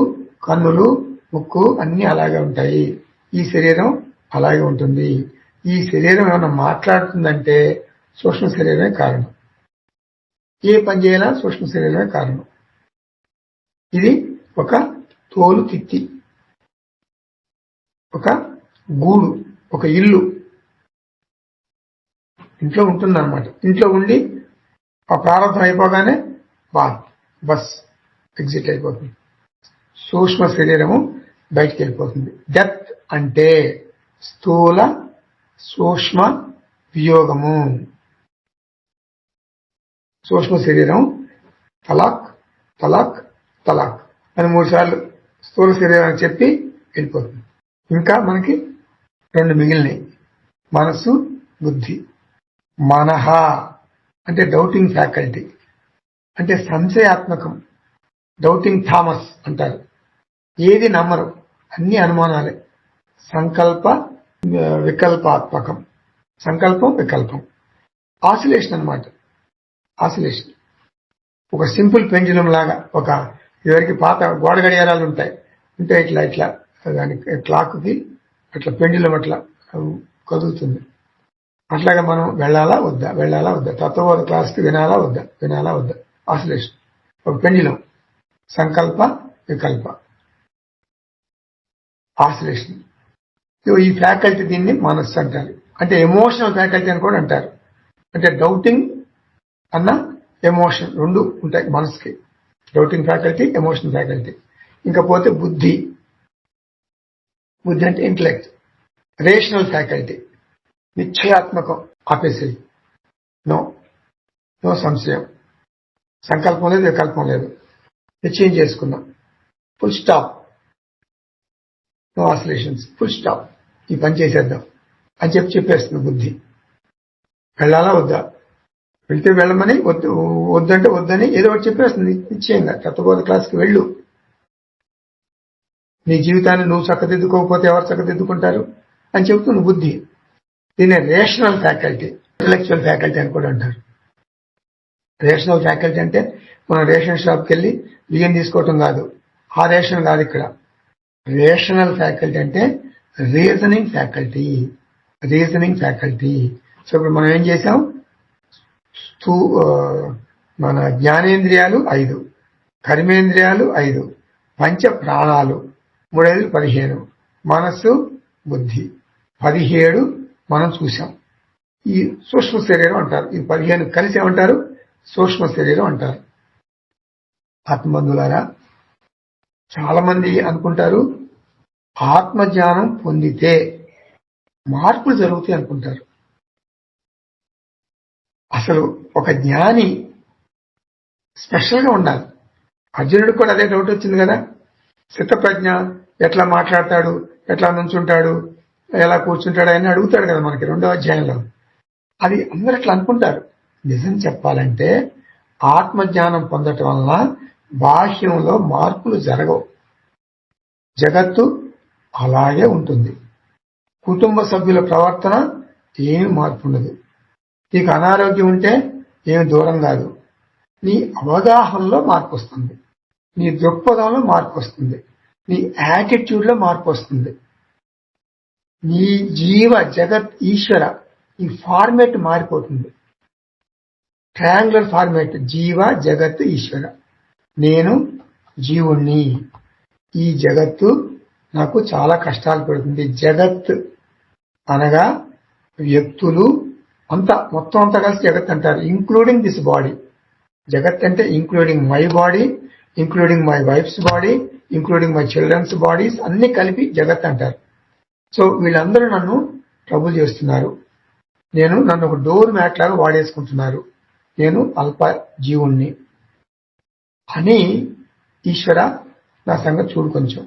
కన్నులు, ముక్కు అన్ని అలాగే ఉంటాయి. ఈ శరీరం అలాగే ఉంటుంది. ఈ శరీరం ఏమైనా మాట్లాడుతుందంటే సూక్ష్మ శరీరమే కారణం. ఏ పని చేయాలా సూక్ష్మ శరీరమే కారణం. ఇది ఒక తోలు తిత్తి, ఒక గూడు, ఒక ఇల్లు ఇంట్లో ఉంటుందన్నమాట. ఇంట్లో ఉండి ఆ ప్రారంభం అయిపోగానే బస్ ఎగ్జిట్ అయిపోతుంది. సూక్ష్మ శరీరము బయటికి వెళ్ళిపోతుంది. డెత్ అంటే స్థూల సూక్ష్మ వియోగము. సూక్ష్మ శరీరం తలాక్ తలాక్ తలాక్ అని 3 సార్లు స్థూల శరీరం చెప్పి వెళ్ళిపోతుంది. ఇంకా మనకి 2 మిగిలినాయి, మనస్సు, బుద్ధి. మనహ అంటే డౌటింగ్ ఫ్యాకల్టీ, అంటే సంశయాత్మకం. డౌటింగ్ థామస్ అంటారు. ఏది నమ్మరు, అన్ని అనుమానాలే. సంకల్ప వికల్పాత్మకం, సంకల్పం వికల్పం. ఆసిలేషన్ అన్నమాట. ఆసిలేషన్ ఒక సింపుల్ పెండ్యులం లాగా. ఒక ఎవరికి పాత గోడ గడియారాలు ఉంటాయి, ఉంటే ఇట్లా ఇట్లా దానికి క్లాక్కి అట్లా పెండ్యులం అట్లా కదులుతుంది. అట్లాగా మనం వెళ్ళాలా వద్దా, వెళ్ళాలా వద్దా, తత్వబోధ క్లాస్కి వినాలా వద్దా, వినాలా వద్దా. ఆసిలేషన్ ఒక పెండ్యులం. సంకల్ప వికల్ప ఆసిలేషన్. ఈ ఫ్యాకల్టీ దీన్ని మనస్సు అంటారు. అంటే ఎమోషనల్ ఫ్యాకల్టీ అని కూడా అంటారు. అంటే డౌటింగ్ అన్న ఎమోషన్ 2 ఉంటాయి మనసుకి. Doubting faculty, emotional faculty. ఇంకా పోతే బుద్ధి. బుద్ధి అంటే ఇంటలెక్ట్. రేషనల్ ఫ్యాకల్టీ నిశ్చయాత్మకం. ఆపేసేది, నో నో సంశయం, సంకల్పం లేదు, వికల్పం లేదు, నిశ్చయం చేసుకున్నాం, full stop, no oscillations, full stop, ఈ పని చేసేద్దాం అని చెప్పేస్తుంది బుద్ధి. వెళ్ళాలా వద్దా, వెళ్తే వెళ్ళమని, వద్దంటే వద్దని ఏదో ఒకటి చెప్పేస్తుంది నిశ్చయంగా. తత్వబోధ క్లాస్కి వెళ్ళు, నీ జీవితాన్ని నువ్వు చక్కదిద్దుకోకపోతే ఎవరు చక్కదిద్దుకుంటారు అని చెప్తుంది బుద్ధి. దీన్ని రేషనల్ ఫ్యాకల్టీ, ఇంటలెక్చువల్ ఫ్యాకల్టీ అని కూడా అంటారు. రేషనల్ ఫ్యాకల్టీ అంటే మనం రేషన్ షాప్కి వెళ్ళి బియ్యం తీసుకోవటం కాదు, ఆ రేషన్ కాదు ఇక్కడ. రేషనల్ ఫ్యాకల్టీ అంటే reasoning faculty, reasoning faculty. So ఇప్పుడు మనం ఏం చేసాం, మన జ్ఞానేంద్రియాలు 5, కర్మేంద్రియాలు 5, పంచ ప్రాణాలు 3, 15, మనస్సు, బుద్ధి 17 మనం చూసాం. ఈ సూక్ష్మ శరీరం అంటారు. ఈ 15 కలిసి ఏమంటారు, సూక్ష్మ శరీరం అంటారు. ఆత్మబంధులారా, చాలా మంది అనుకుంటారు ఆత్మజ్ఞానం పొందితే మార్పులు జరుగుతాయి అనుకుంటారు. అసలు ఒక జ్ఞాని స్పెషల్ గా ఉండాలి. అర్జునుడికి కూడా అదే డౌట్ వచ్చింది కదా. స్థితప్రజ్ఞ ఎట్లా మాట్లాడతాడు, ఎట్లా నుంచుంటాడు, ఎలా కూర్చుంటాడు అని అడుగుతాడు కదా మనకి 2వ అధ్యాయంలో. అది అందరూ అట్లా అనుకుంటారు. నిజం చెప్పాలంటే ఆత్మజ్ఞానం పొందటం వలన బాహ్యంలో మార్పులు జరగవు. జగత్తు అలాగే ఉంటుంది. కుటుంబ సభ్యుల ప్రవర్తన ఏమి మార్పు ఉండదు. నీకు అనారోగ్యం ఉంటే ఏమి దూరం కాదు. నీ అవగాహనలో మార్పు వస్తుంది, నీ దృక్పథంలో మార్పు వస్తుంది, నీ యాటిట్యూడ్లో మార్పు వస్తుంది. నీ జీవ జగత్ ఈశ్వర ఈ ఫార్మేట్ మారిపోతుంది. ట్రయాంగులర్ ఫార్మేట్, జీవ జగత్ ఈశ్వర. నేను జీవుణ్ణి, ఈ జగత్తు నాకు చాలా కష్టాలు పెడుతుంది. జగత్ అనగా వ్యక్తులు అంతా, మొత్తం అంతా కలిసి జగత్ అంటారు, ఇంక్లూడింగ్ దిస్ బాడీ. జగత్ అంటే including my body, including my wife's body, including my children's bodies, అన్ని కలిపి జగత్ అంటారు. సో వీళ్ళందరూ నన్ను ట్రబుల్ చేస్తున్నారు, నన్ను ఒక డోర్ మ్యాట్ లాగా వాడేసుకుంటున్నారు, నేను అల్ప జీవుణ్ణి అని ఈశ్వర నా సంగతి చూడు కొంచెం,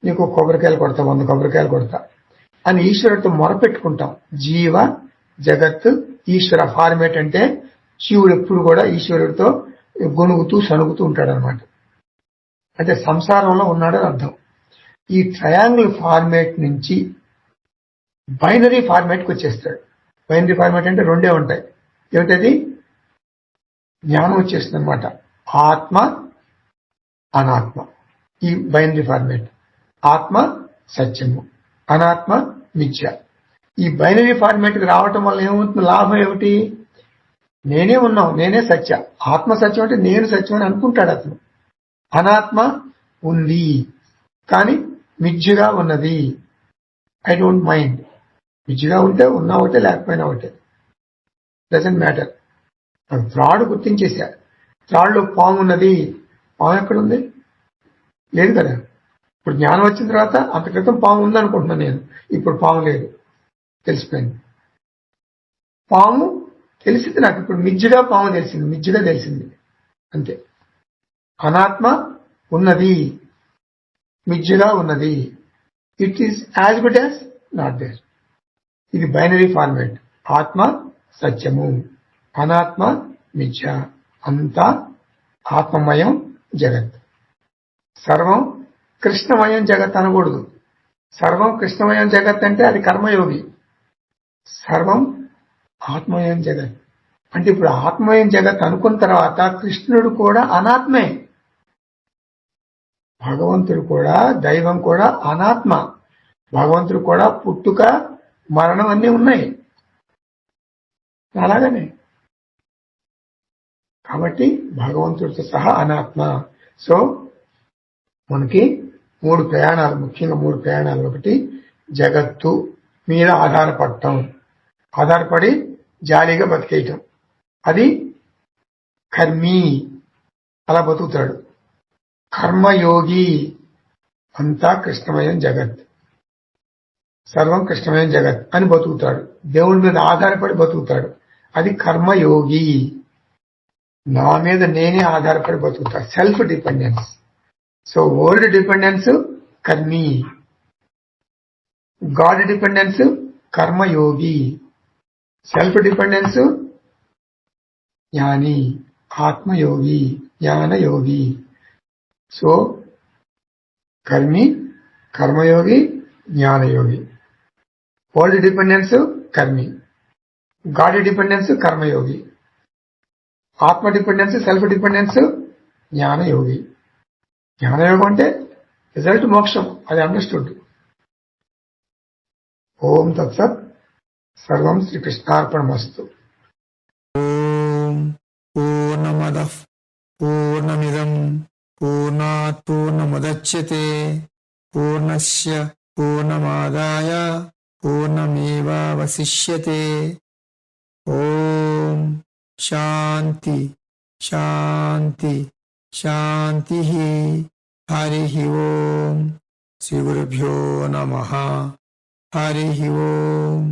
నీకు కొబ్బరికాయలు కొడతా, 100 కొబ్బరికాయలు కొడతా అని ఈశ్వరుడితో మొరపెట్టుకుంటాం. జీవ జగత్ ఈశ్వర ఫార్మేట్ అంటే శివుడు ఎప్పుడు కూడా ఈశ్వరుడితో గొనుగుతూ సణుగుతూ ఉంటాడనమాట. అంటే సంసారంలో ఉన్నాడని అర్థం. ఈ ట్రయాంగిల్ ఫార్మేట్ నుంచి బైనరీ ఫార్మేట్కి వచ్చేస్తాడు. బైనరీ ఫార్మేట్ అంటే రెండే ఉంటాయి. ఏమిటది? జ్ఞానం వచ్చేస్తుంది అనమాట. ఆత్మ అనాత్మ, ఈ బైనరీ ఫార్మేట్. ఆత్మ సత్యము, అనాత్మ మిథ్య. ఈ బైనరీ ఫార్మేట్కి రావటం వల్ల ఏమవుతుంది? లాభం ఏమిటి? నేనే ఉన్నాం, నేనే సత్య. ఆత్మ సత్యం అంటే నేను సత్యం అని అనుకుంటాడు అతను. అనాత్మ ఉంది కానీ మిథ్యగా ఉన్నది. I don't mind. మిథ్యగా ఉంటే ఉన్నా ఒకటే, లేకపోయినా ఒకటే, డజంట్ మ్యాటర్. త్రాడు గుర్తించేశా. త్రాడులో పాము ఉన్నది. పాము ఎక్కడుంది? లేదు కదా. ఇప్పుడు జ్ఞానం వచ్చిన తర్వాత అంత క్రితం పాము ఉందనుకుంటున్నాను నేను, ఇప్పుడు పాము లేదు, తెలిసిపోయింది. పాము తెలిసింది నాకు, ఇప్పుడు మిథ్యగా పాము తెలిసింది, మిథ్యగా తెలిసింది అంతే. అనాత్మ ఉన్నది, మిథ్యగా ఉన్నది. It is as good as not there. ఇది బైనరీ ఫార్మేట్. ఆత్మ సత్యము, అనాత్మ మిథ్య. అంతా ఆత్మమయం జగత్. సర్వం కృష్ణమయం జగత్ అనకూడదు. సర్వం కృష్ణమయం జగత్ అంటే అది కర్మయోగి. సర్వం ఆత్మమయం జగత్ అంటే ఇప్పుడు ఆత్మమయం జగత్ అనుకున్న తర్వాత కృష్ణుడు కూడా అనాత్మే. భగవంతుడు కూడా, దైవం కూడా అనాత్మ. భగవంతుడు కూడా పుట్టుక మరణం అన్నీ ఉన్నాయి అలాగనే. కాబట్టి భగవంతుడితో సహా అనాత్మ. సో మనకి 3 ప్రయాణాలు, ముఖ్యంగా 3 ప్రయాణాలు. ఒకటి జగత్తు మీద ఆధారపడటం, ఆధారపడి జాలీగా బతికేయటం. అది కర్మీ, అలా బతుకుతాడు. కర్మయోగి, అంతా కృష్ణమయం జగత్, సర్వం కృష్ణమయం జగత్ అని బతుకుతాడు. దేవుడి మీద ఆధారపడి బతుకుతాడు. అది కర్మయోగి. నా మీద నేనే ఆధారపడి బతుకుతా, self dependence. So world dependence కర్మీ, గాడ్ డిపెండెన్స్ కర్మయోగి, సెల్ఫ్ డిపెండెన్స్ జ్ఞాని, ఆత్మయోగి, జ్ఞానయోగి. సో కర్మి, కర్మయోగి, జ్ఞానయోగి. వరల్డ్ డిపెండెన్స్ కర్మి, గాడ్ డిపెండెన్స్ కర్మయోగి, ఆత్మ డిపెండెన్స్, సెల్ఫ్ డిపెండెన్స్ జ్ఞానయోగి. జ్ఞానయోగం అంటే రిజల్ట్ మోక్షం, అది అండర్స్టూడ్. ఓం తత్సత్. సర్వం శ్రీకృష్ణార్పణమస్తు. ఓం పూర్ణమదః పూర్ణమిదం పూర్ణాత్ పూర్ణముదచ్యతే పూర్ణస్య పూర్ణమాదాయ పూర్ణమేవావశిష్యతే. ఓం శాంతి శాంతి శాంతి. హరి ఓం. శ్రీ గురుభ్యో నమః. హరి ఓం.